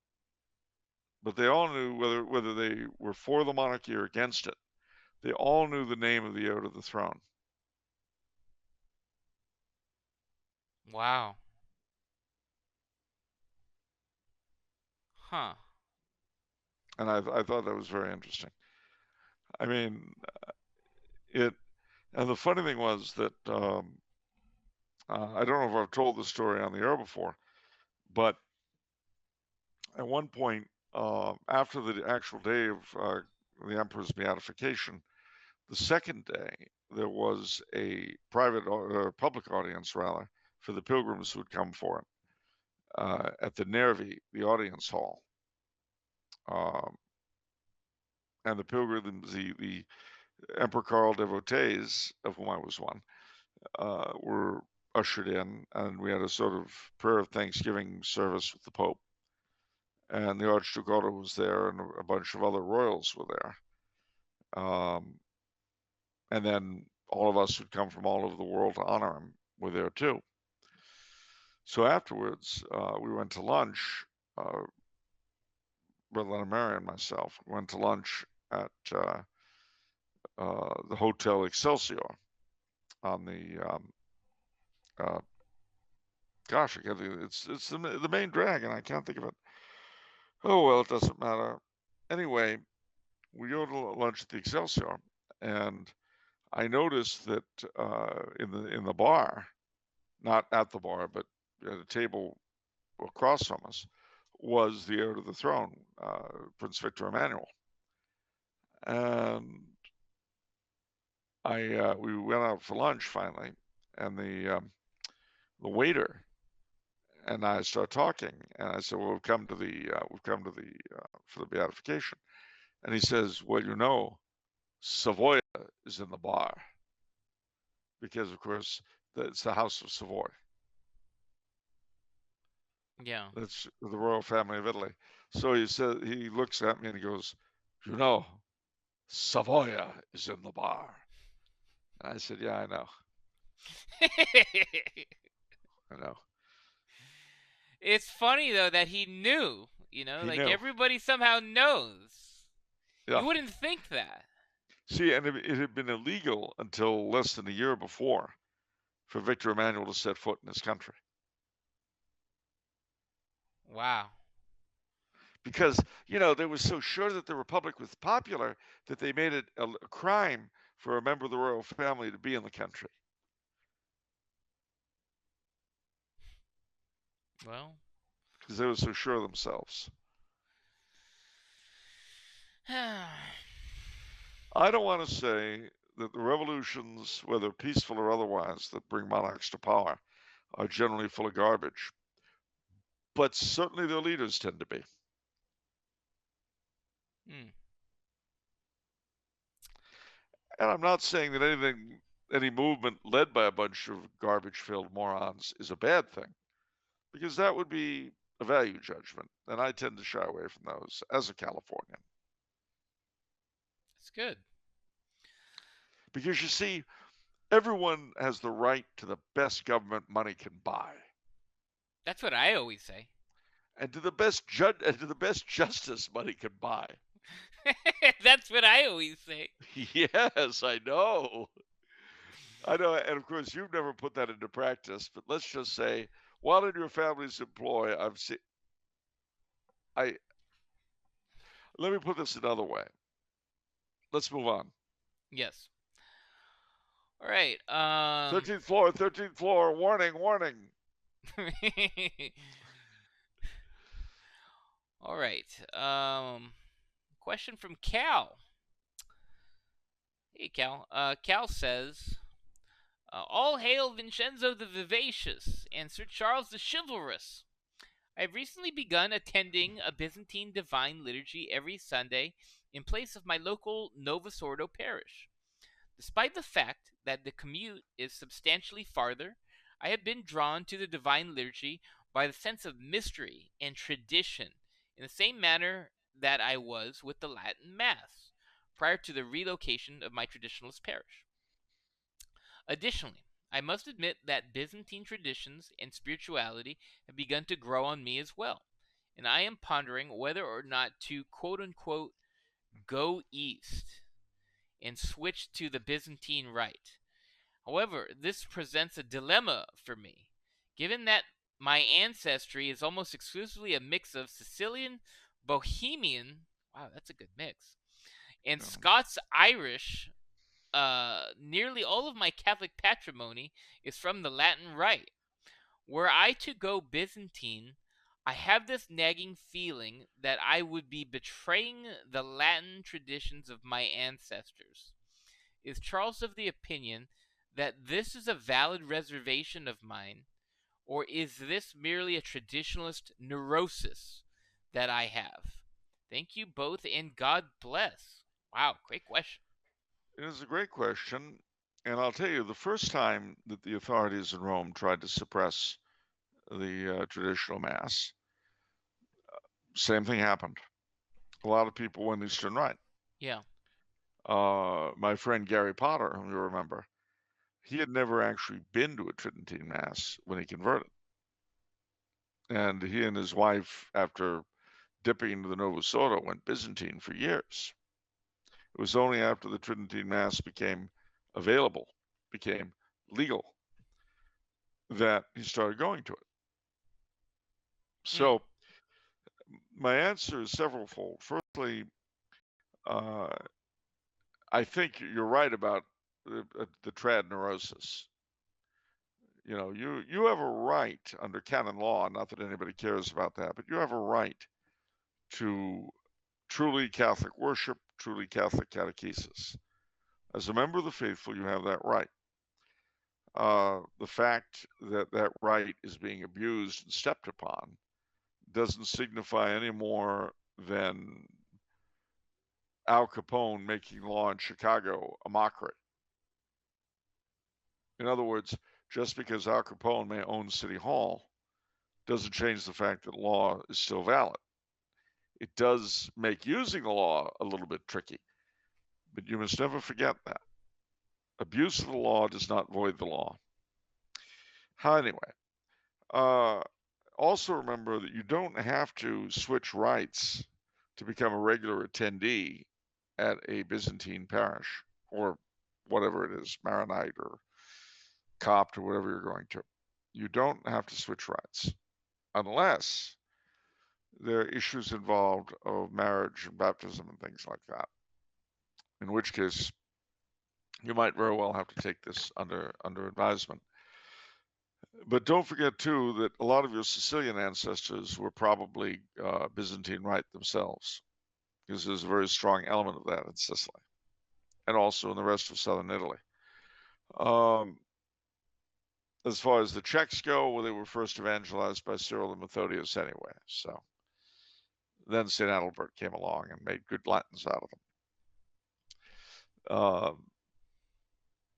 S2: but they all knew whether they were for the monarchy or against it. They all knew the name of the heir to the throne.
S1: Wow. Huh.
S2: And I thought that was very interesting. I mean, it. And the funny thing was that I don't know if I've told the story on the air before, but at one point, after the actual day of the emperor's beatification, the second day there was a public audience rather, for the pilgrims who had come for it at the Nervi, the audience hall. Um, and the pilgrims, the Emperor Karl devotees, of whom I was one, were ushered in, and we had a sort of prayer of thanksgiving service with the Pope. And the Archduke Otto was there, and a bunch of other royals were there. And then all of us who'd come from all over the world to honor him were there too. So afterwards, we went to lunch. Brother Mary and myself went to lunch at the Hotel Excelsior on the uh, gosh, I can't think of it. It's the main drag, and I can't think of it. Oh well, it doesn't matter. Anyway, we go to lunch at the Excelsior, and I noticed that in the bar, not at the bar, but at a table across from us, was the heir to the throne, Prince Victor Emmanuel. And we went out for lunch finally, and the waiter And I start talking, and I said, "Well, we've come to the for the beatification." And he says, "Well, you know, Savoy is in the bar because, of course, it's the House of Savoy.
S1: Yeah.
S2: That's the royal family of Italy." So he said, he looks at me and he goes, "You know, Savoia is in the bar." And I said, "Yeah, I know. I know."
S1: It's funny though that he knew,
S2: He
S1: like
S2: knew.
S1: everybody somehow knows.
S2: Yeah.
S1: You wouldn't think that.
S2: See, and it had been illegal until less than a year before for Victor Emmanuel to set foot in his country.
S1: Wow.
S2: Because, they were so sure that the Republic was popular that they made it a crime for a member of the royal family to be in the country.
S1: Well.
S2: Because they were so sure of themselves. I don't want to say that the revolutions, whether peaceful or otherwise, that bring monarchs to power are generally full of garbage. But certainly their leaders tend to be. And I'm not saying that any movement led by a bunch of garbage-filled morons is a bad thing, because that would be a value judgment, and I tend to shy away from those as a Californian.
S1: It's good.
S2: Because you see, everyone has the right to the best government money can buy.
S1: That's what I always say.
S2: And to the best justice money can buy.
S1: That's what I always say.
S2: Yes, I know. I know, and of course you've never put that into practice, but let's just say, while in your family's employ, let me put this another way. Let's move on.
S1: Yes. All right.
S2: 13th floor, warning.
S1: All right. Question from Cal. Hey, Cal. Cal says, all hail Vincenzo the Vivacious and Sir Charles the Chivalrous. I have recently begun attending a Byzantine Divine Liturgy every Sunday in place of my local Novus Ordo parish. Despite the fact that the commute is substantially farther, I have been drawn to the Divine Liturgy by the sense of mystery and tradition in the same manner that I was with the Latin Mass prior to the relocation of my traditionalist parish. Additionally, I must admit that Byzantine traditions and spirituality have begun to grow on me as well, and I am pondering whether or not to quote unquote go east and switch to the Byzantine rite. However, this presents a dilemma for me, given that my ancestry is almost exclusively a mix of Sicilian, Bohemian, wow, that's a good mix, and Scots Irish. Nearly all of my Catholic patrimony is from the Latin Rite. Were I to go Byzantine, I have this nagging feeling that I would be betraying the Latin traditions of my ancestors. Is Charles of the opinion that this is a valid reservation of mine, or is this merely a traditionalist neurosis that I have? Thank you both, and God bless. Wow, great question.
S2: It is a great question. And I'll tell you, the first time that the authorities in Rome tried to suppress the traditional Mass, same thing happened. A lot of people went Eastern Rite.
S1: Yeah.
S2: My friend Gary Potter, whom you remember, he had never actually been to a Tridentine Mass when he converted. And he and his wife, after dipping into the Novus Ordo, went Byzantine for years. It was only after the Tridentine Mass became available, became legal, that he started going to it. So my answer is severalfold. Firstly, I think you're right about the trad neurosis. You have a right under canon law, not that anybody cares about that, but you have a right to truly Catholic worship, truly Catholic catechesis. As a member of the faithful, you have that right. the fact that that right is being abused and stepped upon doesn't signify any more than Al Capone making law in Chicago a mockery. In other words, just because Al Capone may own City Hall doesn't change the fact that law is still valid. It does make using the law a little bit tricky, but you must never forget that. Abuse of the law does not void the law. Anyway, also remember that you don't have to switch rites to become a regular attendee at a Byzantine parish or whatever it is, Maronite or Copt or whatever you're going to. You don't have to switch rites unless there are issues involved of marriage and baptism and things like that. In which case, you might very well have to take this under advisement. But don't forget, too, that a lot of your Sicilian ancestors were probably Byzantine Rite themselves, because there's a very strong element of that in Sicily, and also in the rest of southern Italy. As far as the Czechs go, well, they were first evangelized by Cyril and Methodius anyway. So then St. Adalbert came along and made good Latins out of them.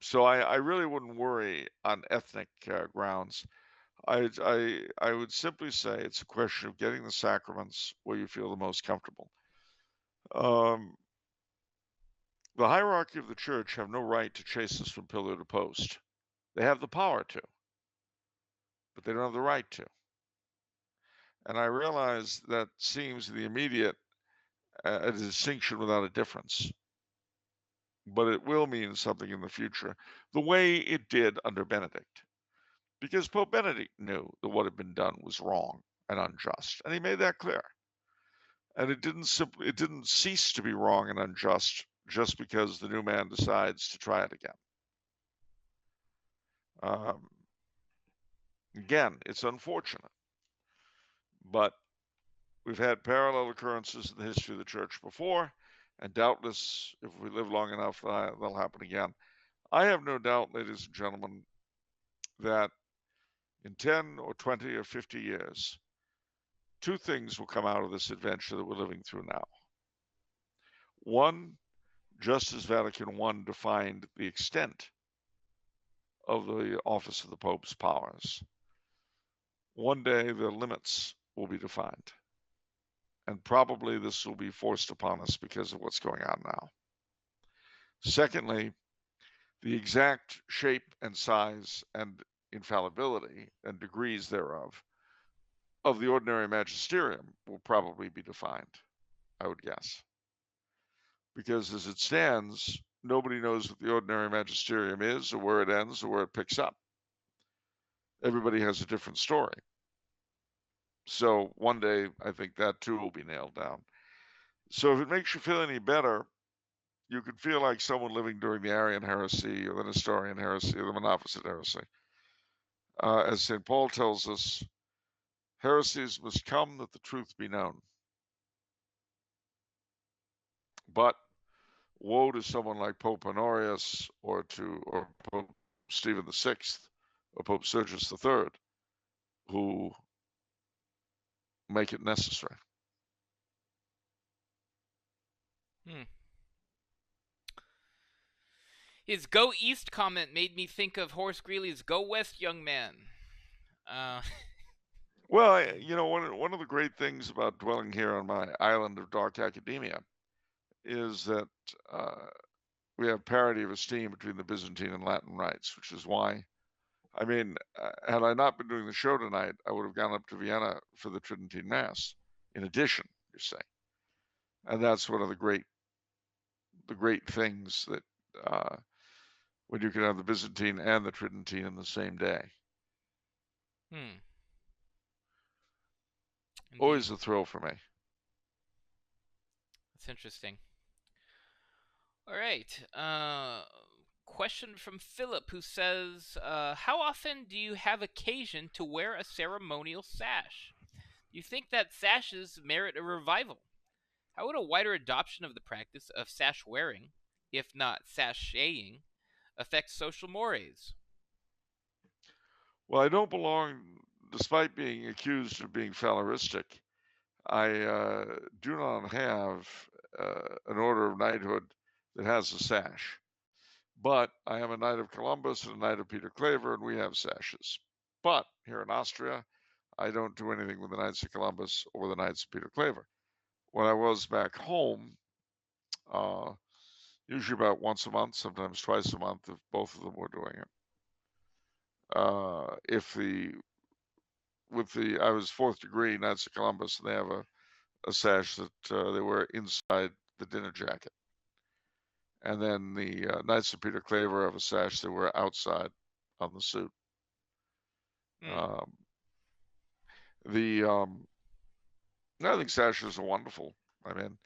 S2: So I really wouldn't worry on ethnic grounds. I would simply say it's a question of getting the sacraments where you feel the most comfortable. The hierarchy of the church have no right to chase us from pillar to post. They have the power to, but they don't have the right to. And I realize that seems the immediate a distinction without a difference. But it will mean something in the future, the way it did under Benedict. Because Pope Benedict knew that what had been done was wrong and unjust, and he made that clear. And it didn't cease to be wrong and unjust just because the new man decides to try it again. Again, it's unfortunate, but we've had parallel occurrences in the history of the church before, and doubtless, if we live long enough, they'll happen again. I have no doubt, ladies and gentlemen, that in 10 or 20 or 50 years, two things will come out of this adventure that we're living through now. One, just as Vatican I defined the extent of the office of the Pope's powers, one day the limits will be defined. And probably this will be forced upon us because of what's going on now. Secondly, the exact shape and size and infallibility and degrees thereof of the ordinary magisterium will probably be defined, I would guess. Because as it stands, nobody knows what the ordinary magisterium is or where it ends or where it picks up. Everybody has a different story. So one day, I think that too will be nailed down. So if it makes you feel any better, you could feel like someone living during the Arian heresy or the Nestorian heresy or the Monophysite heresy. As St. Paul tells us, heresies must come that the truth be known. But woe to someone like Pope Honorius or Pope Stephen VI or Pope Sergius III who make it necessary.
S1: His "Go East" comment made me think of Horace Greeley's "Go West, young man."
S2: Well, one of the great things about dwelling here on my island of dark academia is that we have parity of esteem between the Byzantine and Latin rites, which is why, I mean, had I not been doing the show tonight, I would have gone up to Vienna for the Tridentine Mass, in addition, you say. And that's one of the great things that when you can have the Byzantine and the Tridentine in the same day. Always a thrill for me.
S1: That's interesting. All right. Question from Philip, who says, how often do you have occasion to wear a ceremonial sash? Do you think that sashes merit a revival? How would a wider adoption of the practice of sash wearing, if not sashaying, affect social mores?
S2: Well, I don't belong, despite being accused of being Falleristic. I do not have an order of knighthood that has a sash. But I am a Knight of Columbus and a Knight of Peter Claver, and we have sashes. But here in Austria, I don't do anything with the Knights of Columbus or the Knights of Peter Claver. When I was back home, usually about once a month, sometimes twice a month, if both of them were doing it. I was fourth degree Knights of Columbus, and they have a sash that they wear inside the dinner jacket. And then the Knights of Peter Claver have a sash they wear outside on the suit. I think sashes are wonderful. I mean,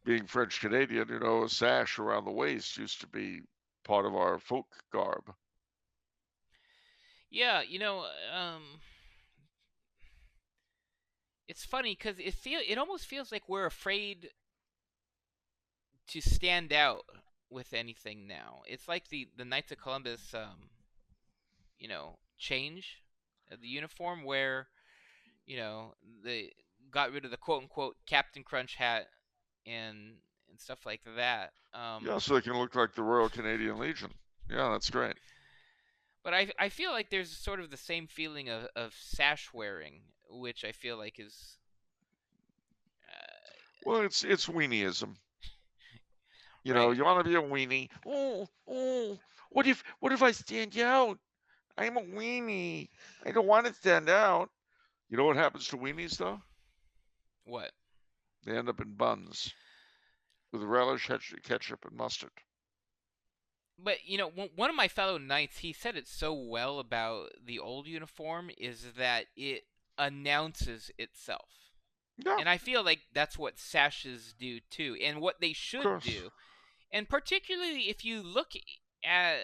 S2: being French Canadian, a sash around the waist used to be part of our folk garb.
S1: Yeah, it's funny because it almost feels like we're afraid to stand out with anything now. It's like the Knights of Columbus, change the uniform where, they got rid of the quote unquote Captain Crunch hat and stuff like that.
S2: Yeah, so they can look like the Royal Canadian Legion. Yeah, that's great.
S1: But I feel like there's sort of the same feeling of sash wearing, which I feel like is.
S2: Well, it's weenieism. You know, you want to be a weenie. Oh, what if I stand out? I'm a weenie. I don't want to stand out. You know what happens to weenies, though?
S1: What?
S2: They end up in buns with relish, ketchup, and mustard.
S1: But, one of my fellow knights, he said it so well about the old uniform, is that it announces itself.
S2: Yeah.
S1: And I feel like that's what sashes do, too, and what they should do. And particularly if you look at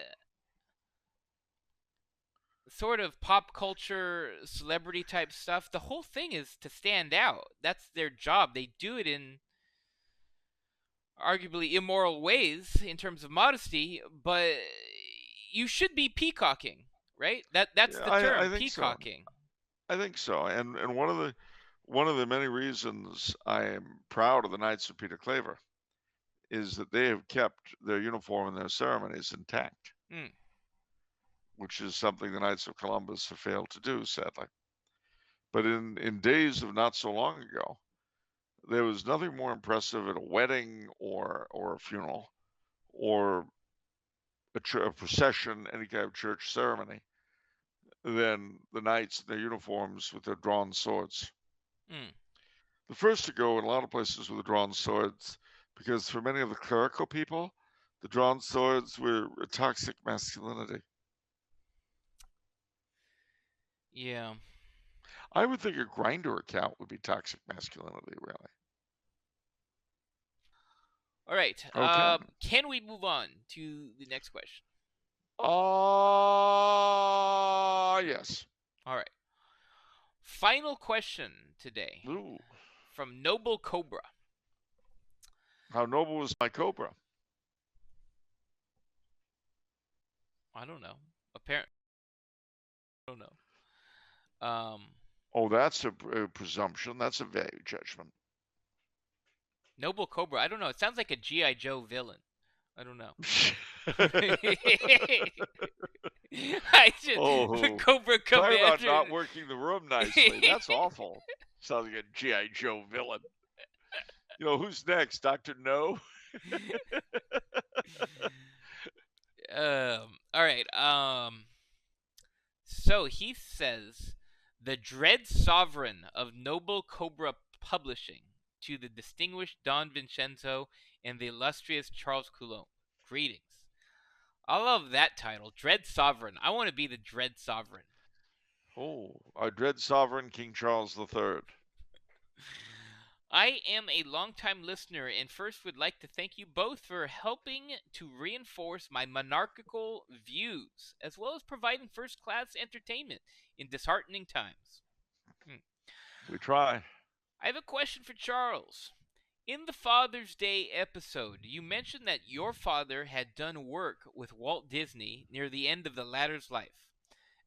S1: sort of pop culture celebrity type stuff, the whole thing is to stand out. That's their job. They do it in arguably immoral ways in terms of modesty, but you should be peacocking, right? That's the term,
S2: I think
S1: peacocking.
S2: So. I think so. And one of the many reasons I am proud of the Knights of Peter Claver is that they have kept their uniform and their ceremonies intact, which is something the Knights of Columbus have failed to do, sadly. But in days of not so long ago, there was nothing more impressive at a wedding or a funeral or a procession, any kind of church ceremony, than the knights in their uniforms with their drawn swords. The first to go in a lot of places with the drawn swords, because for many of the clerical people, the drawn swords were a toxic masculinity.
S1: Yeah.
S2: I would think a grinder account would be toxic masculinity, really.
S1: All right.
S2: Okay.
S1: Can we move on to the next question?
S2: Yes.
S1: All right. Final question today.
S2: Ooh.
S1: From Noble Cobra.
S2: How noble was my cobra?
S1: I don't know. Apparently, I don't know.
S2: Oh, that's a presumption. That's a value judgment.
S1: Noble Cobra. I don't know. It sounds like a G.I. Joe villain. I don't know.
S2: The
S1: Cobra Commander.
S2: Talk about not working the room nicely. That's awful. Sounds like a G.I. Joe villain. You know, who's next? Dr. No?
S1: All right. So he says, the Dread Sovereign of Noble Cobra Publishing, to the distinguished Don Vincenzo and the illustrious Charles Coulombe. Greetings. I love that title, Dread Sovereign. I want to be the Dread Sovereign.
S2: Oh, our Dread Sovereign, King Charles III.
S1: I am a longtime listener and first would like to thank you both for helping to reinforce my monarchical views, as well as providing first-class entertainment in disheartening times.
S2: We try.
S1: I have a question for Charles. In the Father's Day episode, you mentioned that your father had done work with Walt Disney near the end of the latter's life.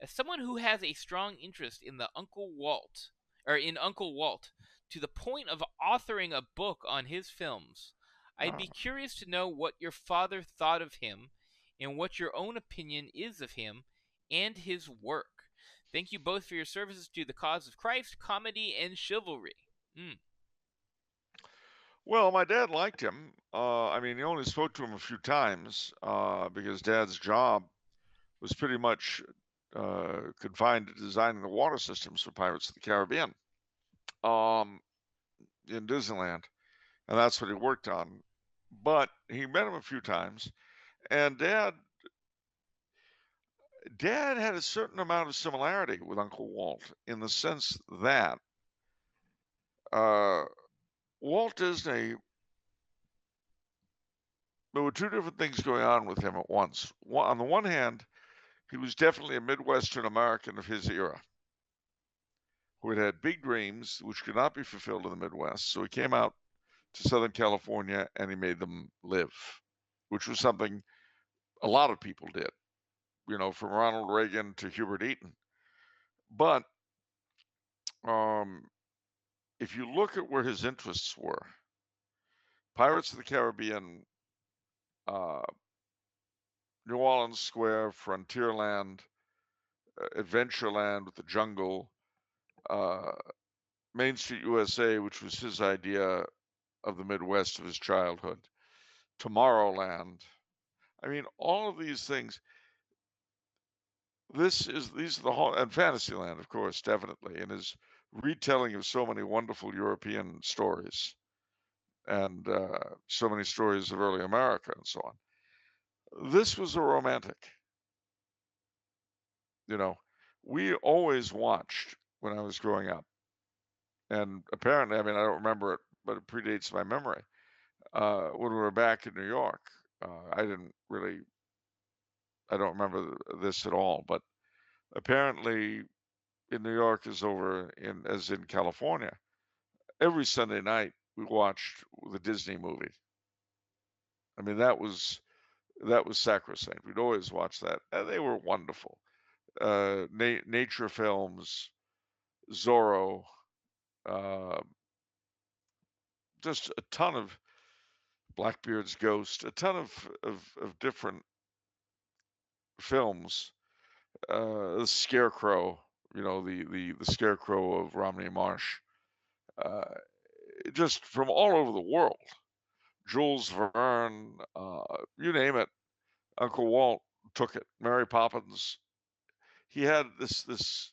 S1: As someone who has a strong interest in Uncle Walt, to the point of authoring a book on his films, I'd be curious to know what your father thought of him and what your own opinion is of him and his work. Thank you both for your services to the cause of Christ, comedy, and chivalry.
S2: Well, my dad liked him. I mean, he only spoke to him a few times because Dad's job was pretty much confined to designing the water systems for Pirates of the Caribbean in Disneyland, and that's what he worked on. But he met him a few times, and Dad had a certain amount of similarity with Uncle Walt in the sense that Walt Disney, there were two different things going on with him at once. On the one hand, he was definitely a Midwestern American of his era who had big dreams which could not be fulfilled in the Midwest. So he came out to Southern California and he made them live, which was something a lot of people did, you know, from Ronald Reagan to Hubert Eaton. But if you look at where his interests were, Pirates of the Caribbean, New Orleans Square, Frontierland, Adventureland with the jungle, Main Street USA, which was his idea of the Midwest of his childhood, Tomorrowland. I mean, all of these things. These are the whole, and Fantasyland, of course, definitely, and his retelling of so many wonderful European stories, and so many stories of early America and so on. This was a romantic. You know, we always watched when I was growing up, and apparently, I mean, I don't remember it, but it predates my memory. When we were back in New York, I don't remember this at all, but apparently in New York as in California, every Sunday night we watched the Disney movie. I mean, that was sacrosanct. We'd always watch that, and they were wonderful. Nature films, Zorro, just a ton of Blackbeard's Ghost, a ton of different films. The Scarecrow, you know, the Scarecrow of Romney Marsh, just from all over the world. Jules Verne, you name it. Uncle Walt took it. Mary Poppins. He had this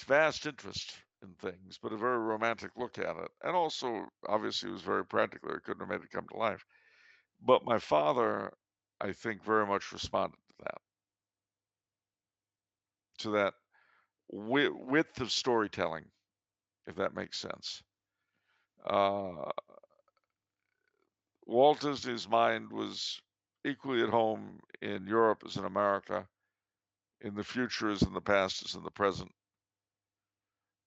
S2: vast interest in things, but a very romantic look at it. And also, obviously, it was very practical. He couldn't have made it come to life. But my father, I think, very much responded to that width of storytelling, if that makes sense. Walt Disney's mind was equally at home in Europe as in America, in the future as in the past as in the present.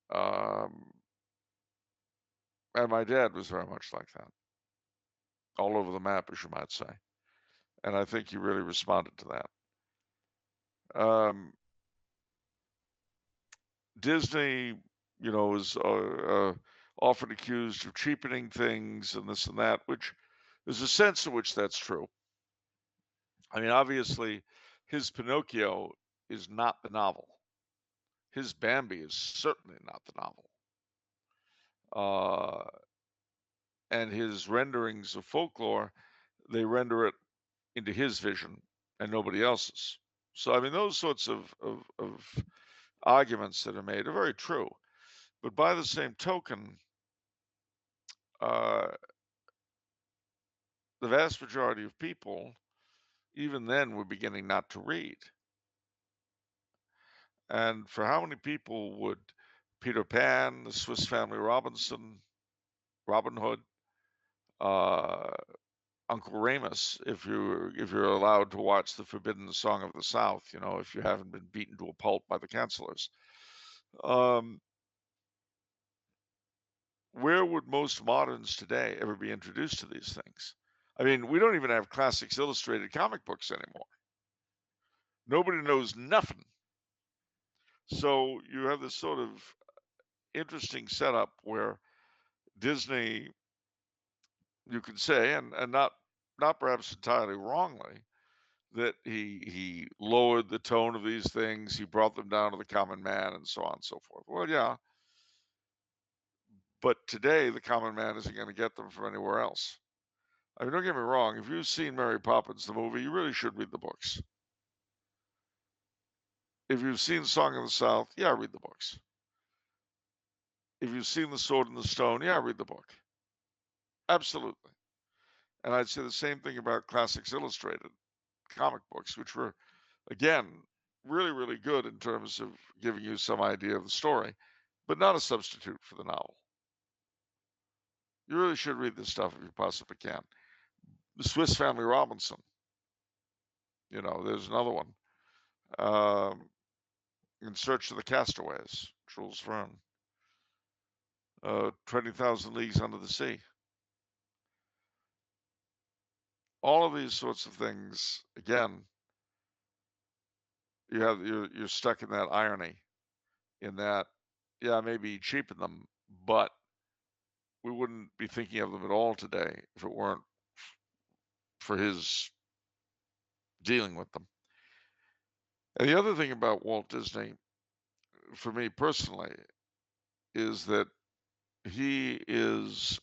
S2: And my dad was very much like that, all over the map, as you might say. And I think he really responded to that. Disney, you know, is often accused of cheapening things and this and that, which there's a sense in which that's true. I mean, obviously, his Pinocchio is not the novel. His Bambi is certainly not the novel. And his renderings of folklore, they render it into his vision and nobody else's. So, I mean, those sorts of arguments that are made are very true. But by the same token, the vast majority of people, even then, were beginning not to read. And for how many people would Peter Pan, the Swiss Family Robinson, Robin Hood, Uncle Remus, if you're allowed to watch the Forbidden Song of the South, you know, if you haven't been beaten to a pulp by the counselors. Where would most moderns today ever be introduced to these things? I mean, we don't even have Classics Illustrated comic books anymore. Nobody knows nothing So you have this sort of interesting setup where Disney, you could say, and not perhaps entirely wrongly, that he lowered the tone of these things, he brought them down to the common man, and so on and so forth. Well, yeah, but today the common man isn't going to get them from anywhere else. I mean, don't get me wrong. If you've seen Mary Poppins the movie, you really should read the books. If you've seen Song of the South, yeah, read the books. If you've seen The Sword and the Stone, yeah, read the book. Absolutely. And I'd say the same thing about Classics Illustrated comic books, which were, again, really, really good in terms of giving you some idea of the story, but not a substitute for the novel. You really should read this stuff if you possibly can. The Swiss Family Robinson, there's another one. In Search of the Castaways, Jules Verne. 20,000 Leagues Under the Sea. All of these sorts of things, again, you're stuck in that irony, in that, yeah, maybe he cheapened them, but we wouldn't be thinking of them at all today if it weren't for his dealing with them. And the other thing about Walt Disney, for me personally, is that he is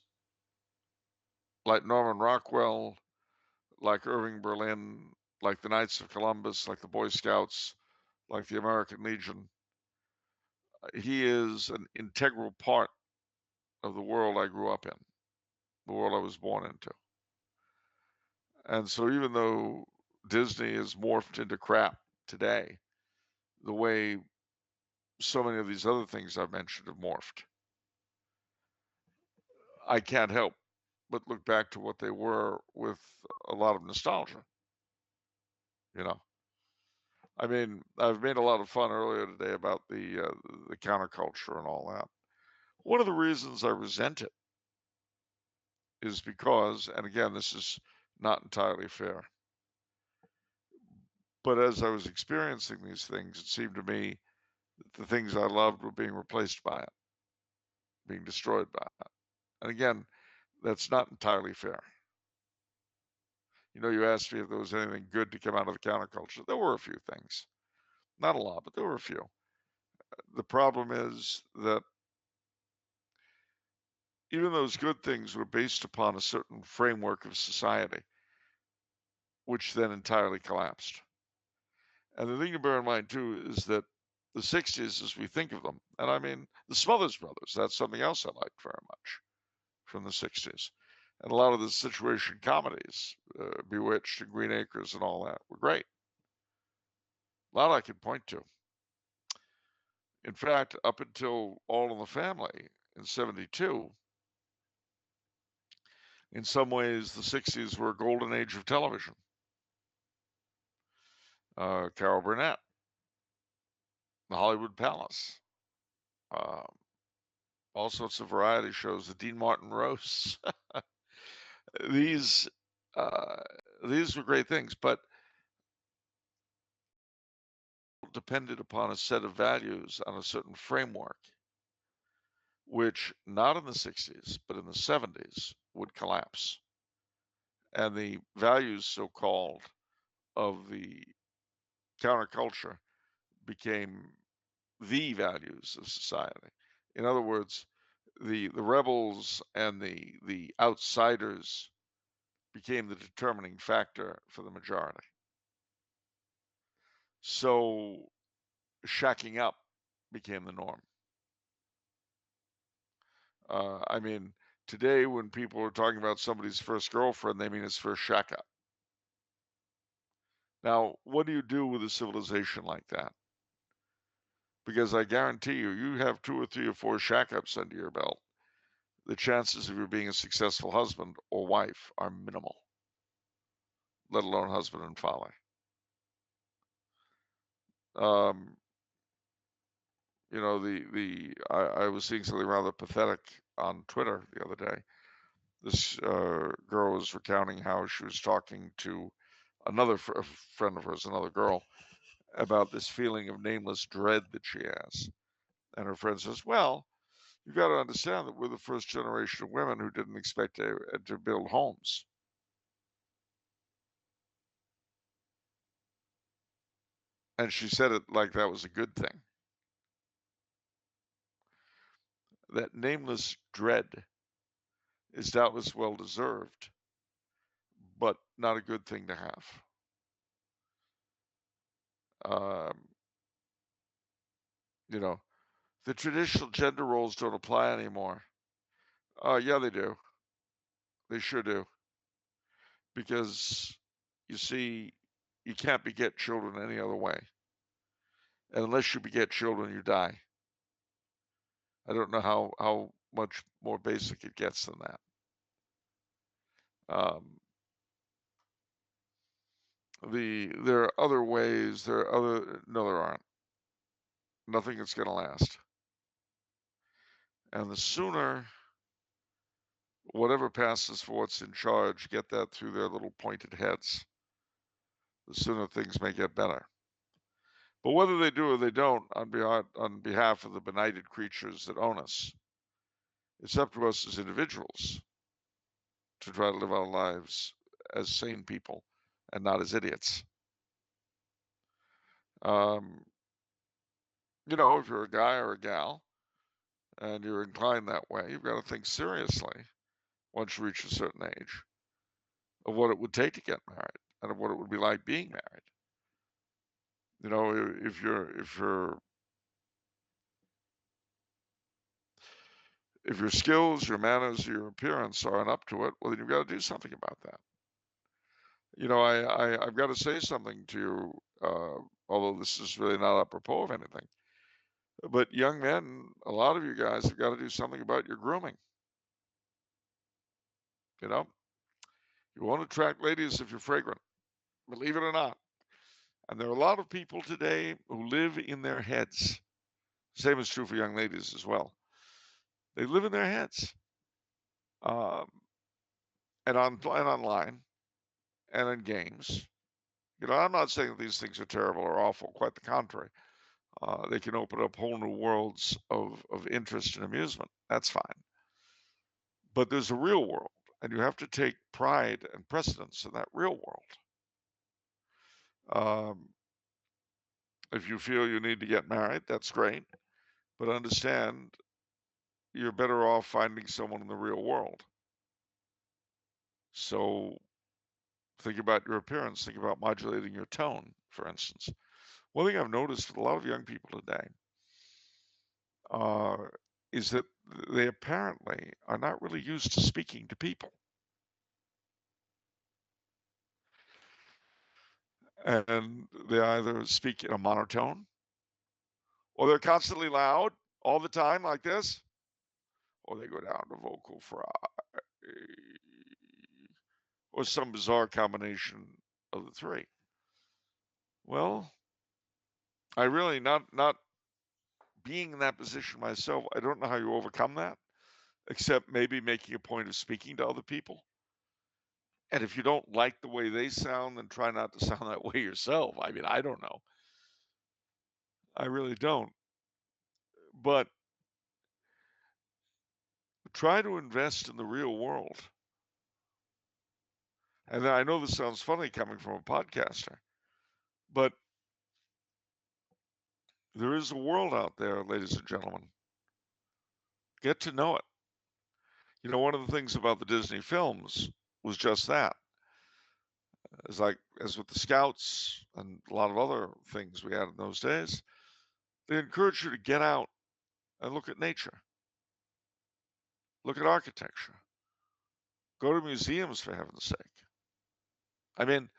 S2: like Norman Rockwell, like Irving Berlin, like the Knights of Columbus, like the Boy Scouts, like the American Legion. He is an integral part of the world I grew up in, the world I was born into. And so even though Disney is morphed into crap today, the way so many of these other things I've mentioned have morphed, I can't help but look back to what they were with a lot of nostalgia. I mean, I've made a lot of fun earlier today about the counterculture and all that. One of the reasons I resent it is because, and again, this is not entirely fair, but as I was experiencing these things, it seemed to me that the things I loved were being replaced by it, being destroyed by it. And again, that's not entirely fair. You asked me if there was anything good to come out of the counterculture. There were a few things. Not a lot, but there were a few. The problem is that even those good things were based upon a certain framework of society, which then entirely collapsed. And the thing to bear in mind, too, is that the 60s, as we think of them, and I mean, the Smothers Brothers, that's something else I liked very much from the 60s. And a lot of the situation comedies, Bewitched and Green Acres and all that, were great. A lot I could point to. In fact, up until All in the Family in 72, in some ways, the 60s were a golden age of television. Carol Burnett, the Hollywood Palace, all sorts of variety shows, the Dean Martin roasts. These were great things, but depended upon a set of values on a certain framework, which not in the 60s, but in the 70s would collapse. And the values, so-called, of the counterculture became the values of society. In other words, the rebels and the outsiders became the determining factor for the majority. So shacking up became the norm. I mean, today when people are talking about somebody's first girlfriend, they mean his first shack up. Now, what do you do with a civilization like that? Because I guarantee you, you have 2 or 3 or 4 shack ups under your belt, the chances of you being a successful husband or wife are minimal, let alone husband and father. I was seeing something rather pathetic on Twitter the other day. This girl was recounting how she was talking to another friend of hers, another girl, about this feeling of nameless dread that she has. And her friend says, well, you've got to understand that we're the first generation of women who didn't expect to build homes. And she said it like that was a good thing. That nameless dread is doubtless well deserved, but not a good thing to have. You know, the traditional gender roles don't apply anymore. Yeah, they do. They sure do. Because you see, you can't beget children any other way. And unless you beget children, you die. I don't know how much more basic it gets than that. There are other ways. There aren't. Nothing that's going to last. And the sooner whatever passes for what's in charge get that through their little pointed heads, the sooner things may get better. But whether they do or they don't, on behalf of the benighted creatures that own us, it's up to us as individuals to try to live our lives as sane people and not as idiots. If you're a guy or a gal and you're inclined that way, you've got to think seriously once you reach a certain age of what it would take to get married and of what it would be like being married. If your skills, your manners, your appearance aren't up to it, well, then you've got to do something about that. I've got to say something to you, although this is really not apropos of anything. But young men, a lot of you guys have got to do something about your grooming. You won't attract ladies if you're fragrant, believe it or not. And there are a lot of people today who live in their heads. Same is true for young ladies as well. They live in their heads, and online, and in games. I'm not saying that these things are terrible or awful. Quite the contrary. They can open up whole new worlds of interest and amusement. That's fine. But there's a real world, and you have to take pride and precedence in that real world. If you feel you need to get married, that's great. But understand you're better off finding someone in the real world. So think about your appearance. Think about modulating your tone, for instance. One thing I've noticed with a lot of young people today is that they apparently are not really used to speaking to people. And they either speak in a monotone, or they're constantly loud all the time like this, or they go down to vocal fry, or some bizarre combination of the three. Well, I really not being in that position myself, I don't know how you overcome that, except maybe making a point of speaking to other people. And if you don't like the way they sound, then try not to sound that way yourself. I mean, I don't know. I really don't. But try to invest in the real world. And I know this sounds funny coming from a podcaster, but there is a world out there, ladies and gentlemen. Get to know it. One of the things about the Disney films was just that. As with the Scouts and a lot of other things we had in those days, they encourage you to get out and look at nature. Look at architecture. Go to museums, for heaven's sake. I mean,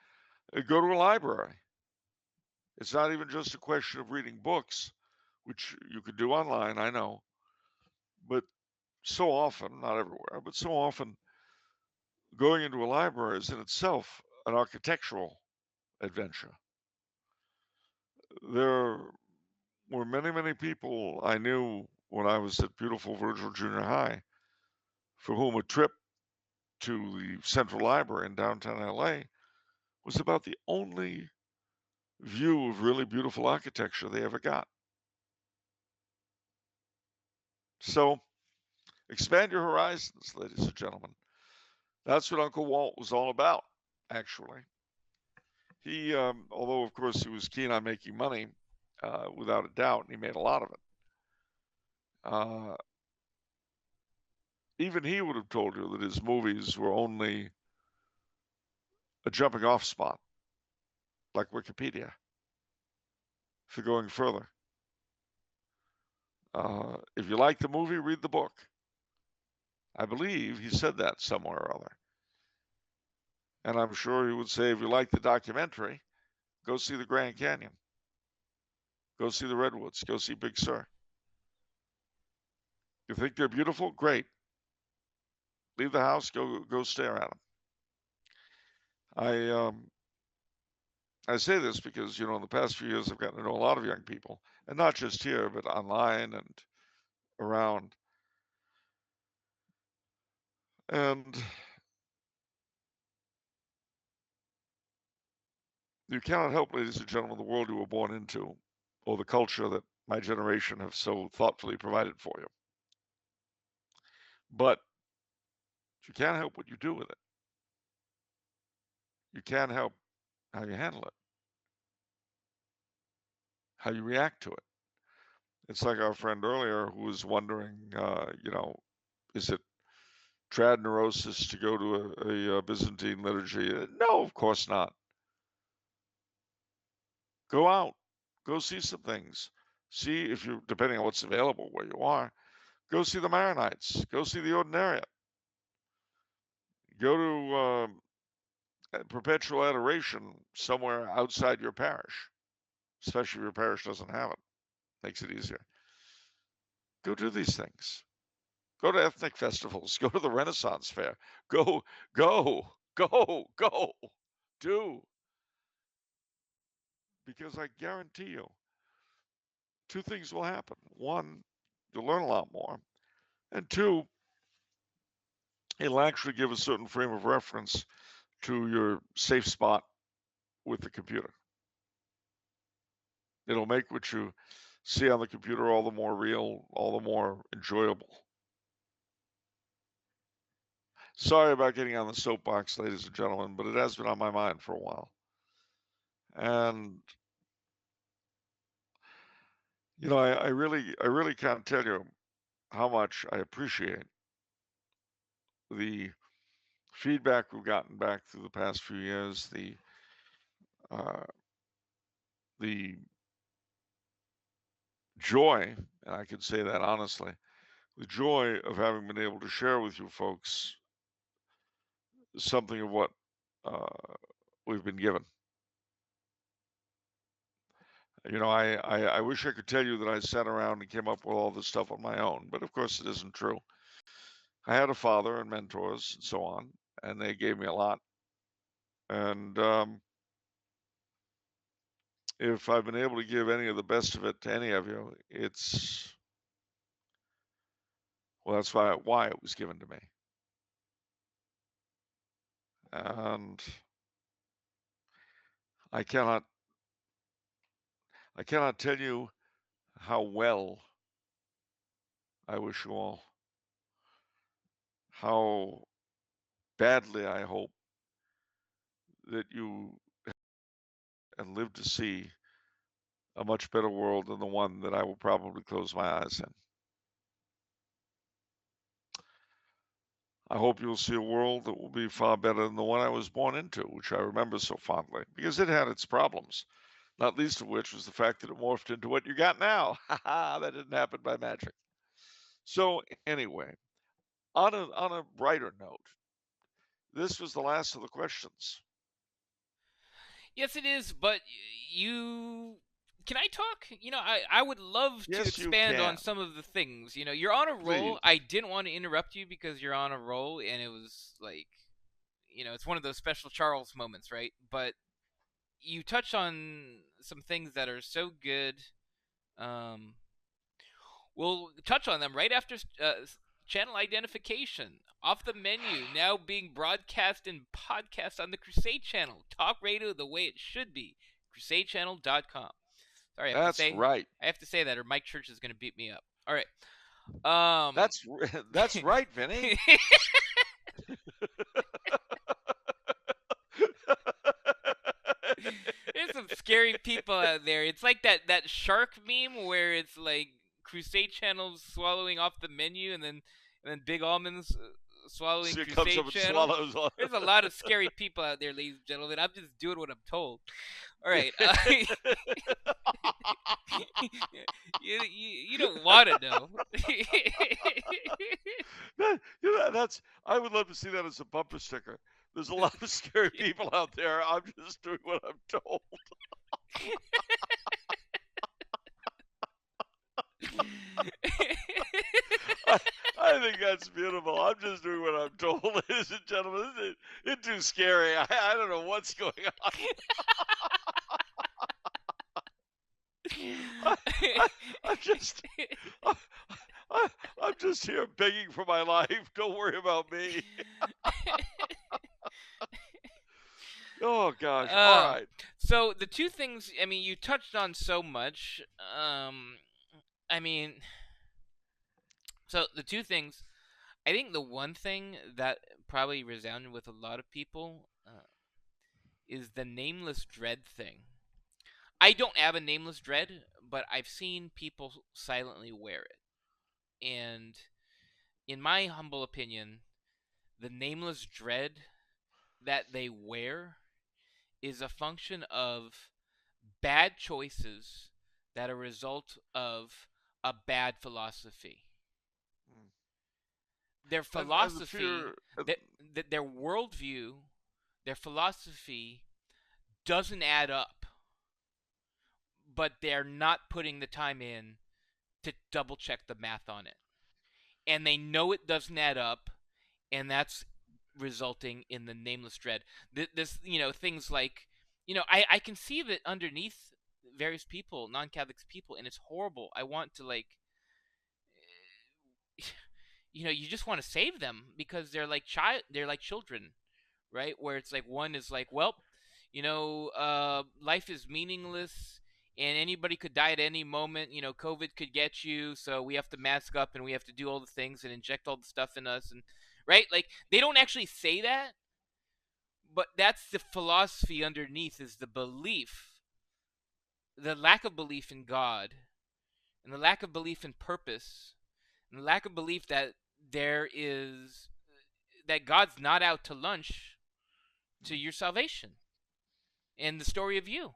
S2: go to a library. It's not even just a question of reading books, which you could do online, I know. But so often, not everywhere, but so often, going into a library is in itself an architectural adventure. There were many, many people I knew when I was at beautiful Virgil Junior High for whom a trip to the Central Library in downtown LA was about the only view of really beautiful architecture they ever got. So expand your horizons, ladies and gentlemen. That's what Uncle Walt was all about, actually. He, although of course he was keen on making money, without a doubt, and he made a lot of it. Even he would have told you that his movies were only a jumping off spot, like Wikipedia, for going further. If you like the movie, read the book. I believe he said that somewhere or other. And I'm sure he would say, if you like the documentary, go see the Grand Canyon. Go see the Redwoods. Go see Big Sur. You think they're beautiful? Great. Leave the house. Go stare at them. I say this because, in the past few years, I've gotten to know a lot of young people, and not just here, but online and around. And you cannot help, ladies and gentlemen, the world you were born into, or the culture that my generation have so thoughtfully provided for you. But you can't help what you do with it. You can't help how you handle it, how you react to it. It's like our friend earlier who was wondering, is it trad neurosis to go to a Byzantine liturgy? No, of course not. Go out, go see some things. See if you, depending on what's available where you are, go see the Maronites, go see the Ordinariate, go to perpetual adoration somewhere outside your parish, especially if your parish doesn't have it. Makes it easier. Go do these things. Go to ethnic festivals. Go to the Renaissance Fair. Go. Do. Because I guarantee you, two things will happen. One, you'll learn a lot more. And two, it'll actually give a certain frame of reference to your safe spot with the computer. It'll make what you see on the computer all the more real, all the more enjoyable. Sorry about getting on the soapbox, ladies and gentlemen, but it has been on my mind for a while. And I really can't tell you how much I appreciate the feedback we've gotten back through the past few years, the joy, and I can say that honestly, the joy of having been able to share with you folks something of what we've been given. I wish I could tell you that I sat around and came up with all this stuff on my own, but of course it isn't true. I had a father and mentors and so on, and they gave me a lot. And if I've been able to give any of the best of it to any of you, that's why it was given to me. And I cannot tell you how well I wish you all, how badly I hope that you and live to see a much better world than the one that I will probably close my eyes in. I hope you'll see a world that will be far better than the one I was born into, which I remember so fondly, because it had its problems, not least of which was the fact that it morphed into what you got now. That didn't happen by magic. So anyway, on a brighter note, this was the last of the questions.
S1: Yes, it is, but can I talk? I would love to expand on some of the things. You're on a roll.
S2: Please.
S1: I didn't want to interrupt you because you're on a roll, and it was like, it's one of those special Charles moments, right? But you touch on some things that are so good. We'll touch on them right after channel identification. Off the menu, now being broadcast and podcast on the Crusade channel. Talk radio the way it should be. crusadechannel.com. Sorry,
S2: That's right.
S1: I have to say that, or Mike Church is going to beat me up. All right.
S2: That's right, Vinny.
S1: There's some scary people out there. It's like that shark meme where it's like Crusade Channel swallowing off the menu, and then Big Almonds swallowing
S2: so
S1: Crusade Channel. There's a lot of scary people out there, ladies and gentlemen. I'm just doing what I'm told. All right. You don't want to know.
S2: I would love to see that as a bumper sticker. There's a lot of scary people out there. I'm just doing what I'm told. I think that's beautiful. I'm just doing what I'm told, ladies and gentlemen. It's too scary. I don't know what's going on. I'm just here begging for my life. Don't worry about me. Oh gosh! All right.
S1: So the two things, I mean, you touched on so much. So the two things, I think the one thing that probably resounded with a lot of people is the Nameless Dread thing. I don't have a Nameless Dread, but I've seen people silently wear it. And in my humble opinion, the Nameless Dread that they wear is a function of bad choices that are a result of a bad philosophy. Their philosophy, their worldview, their philosophy doesn't add up, but they're not putting the time in to double check the math on it. And they know it doesn't add up, and that's resulting in the Nameless Dread. This, things like, I can see that underneath various people, non-Catholic people, and it's horrible. I want to, like, you just want to save them because they're like children, right? Where it's like one is like, well, life is meaningless and anybody could die at any moment. COVID could get you, so we have to mask up and we have to do all the things and inject all the stuff in us, and right? Like, they don't actually say that, but that's the philosophy underneath, is the belief, the lack of belief in God, and the lack of belief in purpose, and the lack of belief that God's not out to lunch to your salvation and the story of you.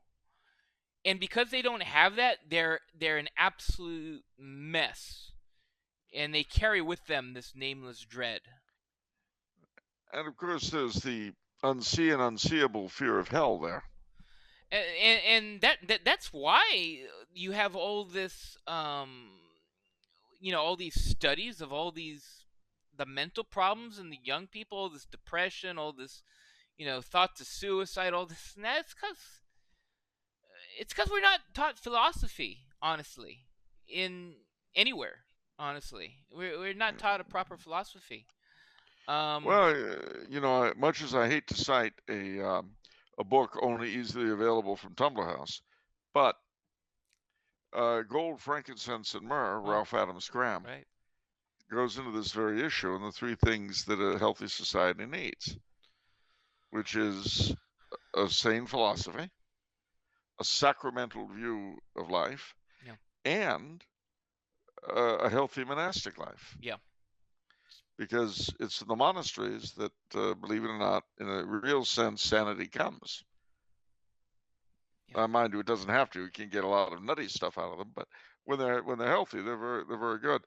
S1: And because they don't have that, they're an absolute mess. And they carry with them this Nameless Dread.
S2: And of course, there's the unseen and unseeable fear of hell there.
S1: And that's why you have all this, all these studies of all these, the mental problems in the young people, all this depression, all this, thoughts of suicide, all this, and that's because we're not taught philosophy, honestly, in anywhere. Honestly, we're not taught a proper philosophy.
S2: Well, much as I hate to cite a book only easily available from Tumblr House, but Gold, Frankincense, and Myrrh, Ralph Adams Graham,
S1: right,
S2: goes into this very issue and the three things that a healthy society needs, which is a sane philosophy, a sacramental view of life, and a healthy monastic life.
S1: Yeah.
S2: Because it's in the monasteries that, believe it or not, in a real sense, sanity comes. Mind you, it doesn't have to. You can get a lot of nutty stuff out of them, but when they're healthy, they're very good.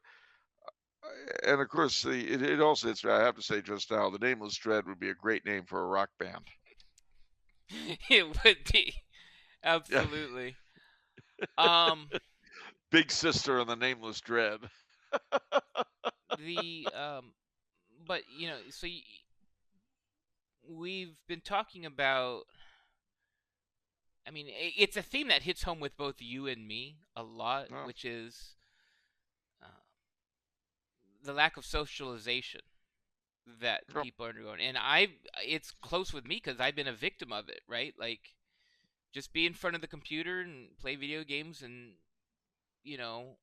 S2: And of course, it also, I have to say just now, the Nameless Dread would be a great name for a rock band.
S1: It would be, absolutely. Yeah.
S2: Big Sister and the Nameless Dread.
S1: But so we've been talking about. I mean, it's a theme that hits home with both you and me a lot, which is the lack of socialization that people are undergoing. And it's close with me because I've been a victim of it, right? Like, just be in front of the computer and play video games, and you know,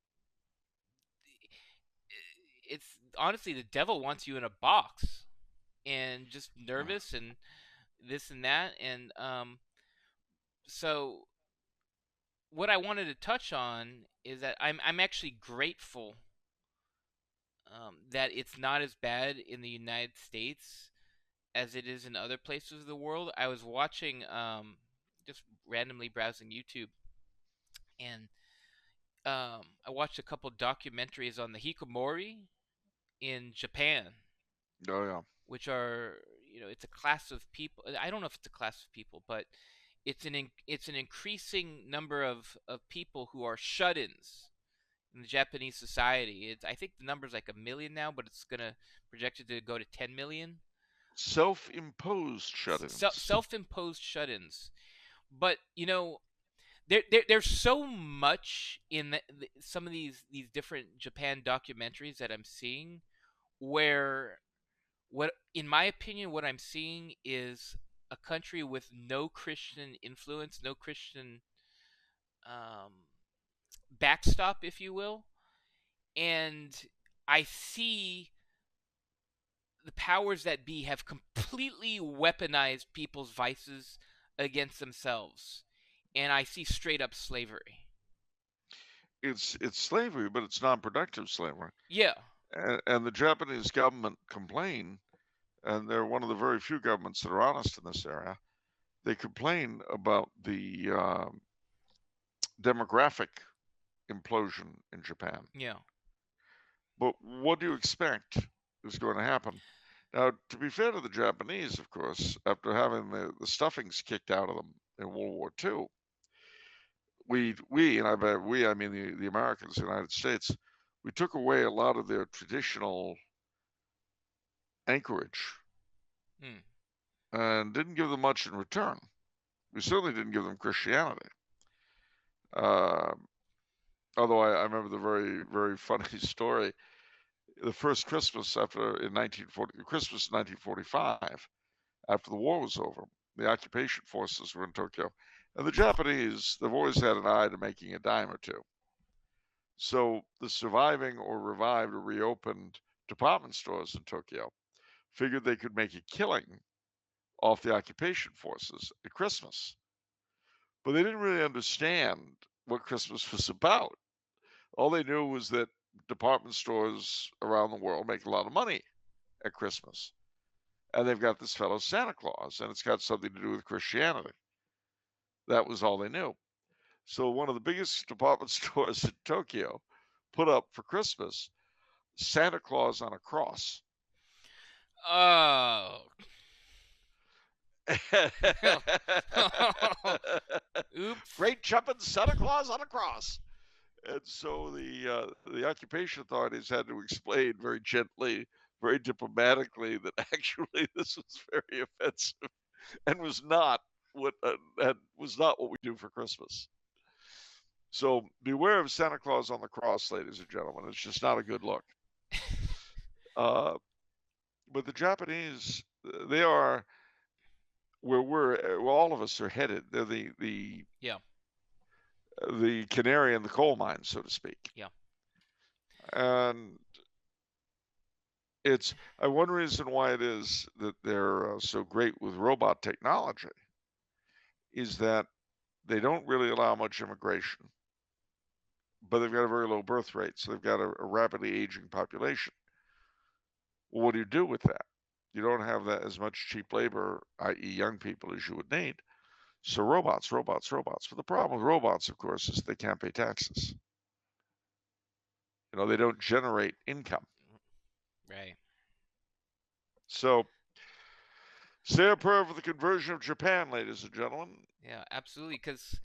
S1: it's honestly the devil wants you in a box and just nervous and this and that. And so what I wanted to touch on is that I'm actually grateful that it's not as bad in the United States as it is in other places of the world. I was watching just randomly browsing YouTube, and I watched a couple documentaries on the hikikomori in Japan,
S2: Oh yeah.
S1: which are, it's a class of people. I don't know if it's a class of people, but it's an increasing number of people who are shut-ins in the Japanese society. I think the number's like 1 million now, but it's gonna projected to go to 10 million.
S2: Self-imposed shut-ins.
S1: Self-imposed shut-ins. But there's so much in some of these different Japan documentaries that I'm seeing, where what in my opinion what I'm seeing is a country with no Christian influence, no Christian um, backstop, if you will, and I see the powers that be have completely weaponized people's vices against themselves, and I see straight up slavery.
S2: It's slavery, but it's non-productive slavery.
S1: Yeah.
S2: And the Japanese government complain, and they're one of the very few governments that are honest in this area. They complain about the demographic implosion in Japan.
S1: Yeah.
S2: But what do you expect is going to happen? Now, to be fair to the Japanese, of course, after having the stuffings kicked out of them in World War II, we and I mean the Americans, the United States, we took away a lot of their traditional anchorage and didn't give them much in return. We certainly didn't give them Christianity. Although I remember the very, very funny story. The first Christmas in 1945, after the war was over, the occupation forces were in Tokyo. And the Japanese, they've always had an eye to making a dime or two. So the surviving or revived or reopened department stores in Tokyo figured they could make a killing off the occupation forces at Christmas. But they didn't really understand what Christmas was about. All they knew was that department stores around the world make a lot of money at Christmas. And they've got this fellow Santa Claus, and it's got something to do with Christianity. That was all they knew. So one of the biggest department stores in Tokyo put up for Christmas Santa Claus on a cross.
S1: Oh. Oops.
S2: Great jumping Santa Claus on a cross. And so the occupation authorities had to explain very gently, very diplomatically, that actually this was very offensive and was not what we do for Christmas. So beware of Santa Claus on the cross, ladies and gentlemen. It's just not a good look. But the Japanese, they are where all of us are headed. They're the canary in the coal mine, so to speak.
S1: Yeah.
S2: And one reason why it is that they're so great with robot technology is that they don't really allow much immigration, but they've got a very low birth rate, so they've got a rapidly aging population. Well, what do you do with that? You don't have that as much cheap labor, i.e. young people, as you would need. So robots. But the problem with robots, of course, is they can't pay taxes. They don't generate income.
S1: Right.
S2: So say a prayer for the conversion of Japan, ladies and gentlemen.
S1: Yeah, absolutely, because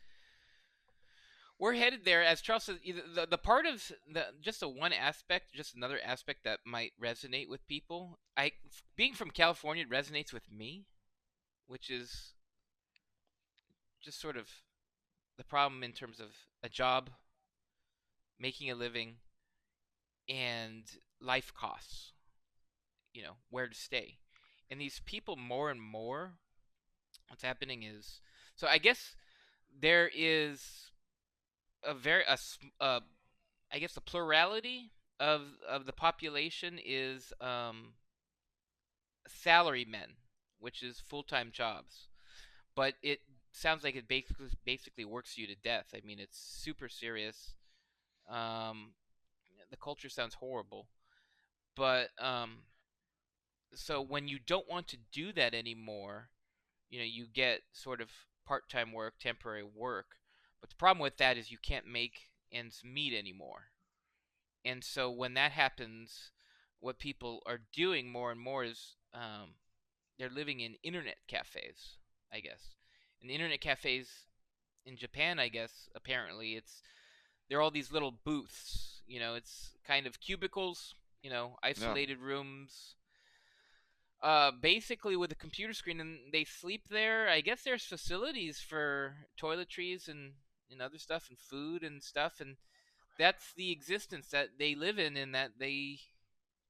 S1: we're headed there. As Charles says, the part of just another aspect that might resonate with people. Being from California, it resonates with me, which is just sort of the problem in terms of a job, making a living, and life costs. Where to stay. And these people, more and more, what's happening is, so I guess there is I guess the plurality of the population is salary men, which is full-time jobs. But it sounds like it basically works you to death. I mean, it's super serious. Um, the culture sounds horrible, but so when you don't want to do that anymore, you get sort of part-time work, temporary work. But the problem with that is you can't make ends meet anymore. And so when that happens, what people are doing more and more is they're living in internet cafes, I guess. And the internet cafes in Japan, I guess, apparently they're all these little booths. It's kind of cubicles, isolated rooms. Basically with a computer screen, and they sleep there. I guess there's facilities for toiletries and other stuff and food and stuff, and that's the existence that they live in and that they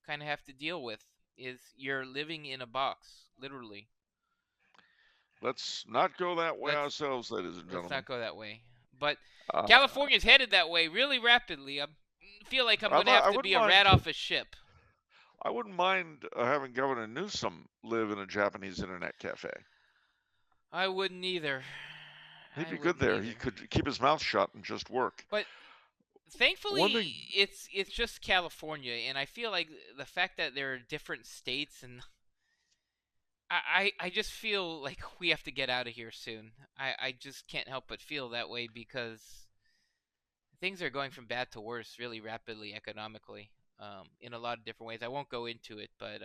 S1: kind of have to deal with. Is you're living in a box, literally.
S2: Let's not go that way ourselves, ladies and
S1: Let's
S2: gentlemen.
S1: not go that way. But California's headed that way really rapidly. I feel like I'm going to have to be a rat off a ship.
S2: I wouldn't mind having Governor Newsom live in a Japanese internet cafe.
S1: I wouldn't either.
S2: He'd be good there. He could keep his mouth shut and just work.
S1: But thankfully, it's just California, and I feel like the fact that there are different states, and I just feel like we have to get out of here soon. I just can't help but feel that way because things are going from bad to worse really rapidly economically, in a lot of different ways. I won't go into it, but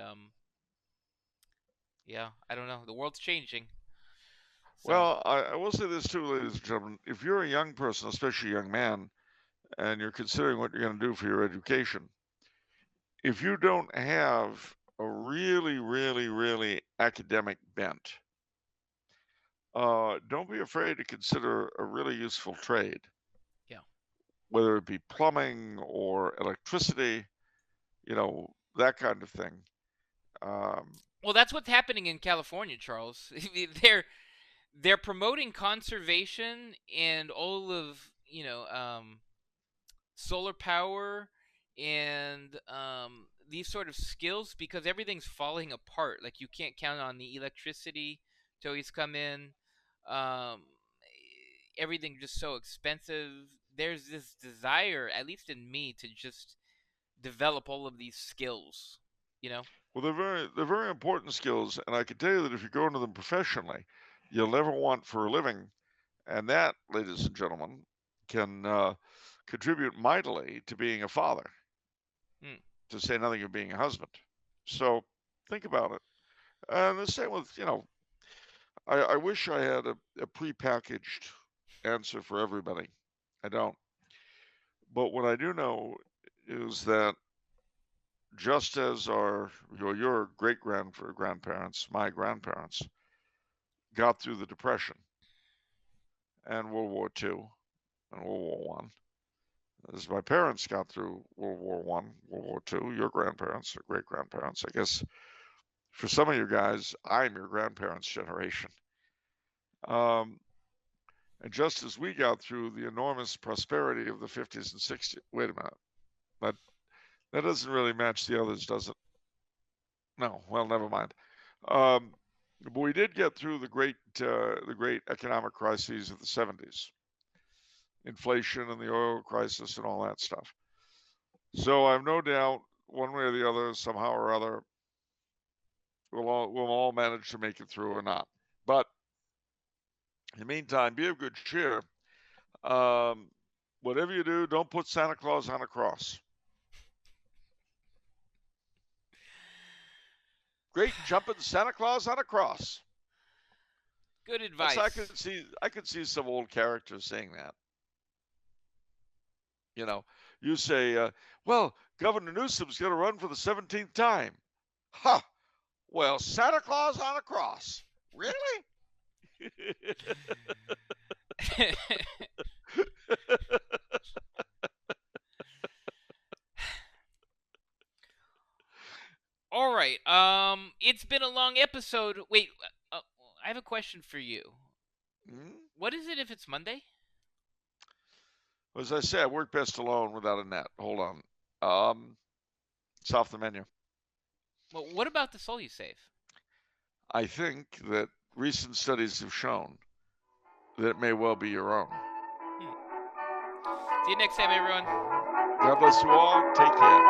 S1: yeah, I don't know. The world's changing.
S2: So. Well, I will say this too, ladies and gentlemen. If you're a young person, especially a young man, and you're considering what you're going to do for your education, if you don't have a really, really, really academic bent, don't be afraid to consider a really useful trade.
S1: Yeah.
S2: Whether it be plumbing or electricity, that kind of thing.
S1: Well, that's what's happening in California, Charles. They're promoting conservation and all of solar power and these sort of skills because everything's falling apart. Like you can't count on the electricity to always come in. Everything just so expensive. There's this desire, at least in me, to just develop all of these skills.
S2: Well, they're very important skills, and I can tell you that if you go into them professionally, you'll never want for a living, and that, ladies and gentlemen, can contribute mightily to being a father, to say nothing of being a husband. So think about it. And the same with, I wish I had a prepackaged answer for everybody. I don't. But what I do know is that just as your great grandparents, my grandparents, got through the Depression and World War II and World War One, as my parents got through World War One, World War II, your grandparents or great grandparents, I guess for some of you guys, I'm your grandparents' generation. And just as we got through the enormous prosperity of the 50s and 60s, wait a minute, that doesn't really match the others, does it? No, well, never mind. But we did get through the great economic crises of the 70s, inflation and the oil crisis and all that stuff. So I've no doubt, one way or the other, somehow or other, we'll all manage to make it through or not. But in the meantime, be of good cheer. Whatever you do, don't put Santa Claus on a cross. Great jumping Santa Claus on a cross.
S1: Good advice.
S2: I could see some old characters saying that. You say, well, Governor Newsom's going to run for the 17th time. Ha! Well, Santa Claus on a cross. Really?
S1: All right. It's been a long episode. Wait, I have a question for you. What is it if it's Monday?
S2: As I say, I work best alone without a net. Hold on. It's off the menu.
S1: Well, what about the soul you save?
S2: I think that recent studies have shown that it may well be your own.
S1: See you next time, everyone.
S2: God bless you all. Take care.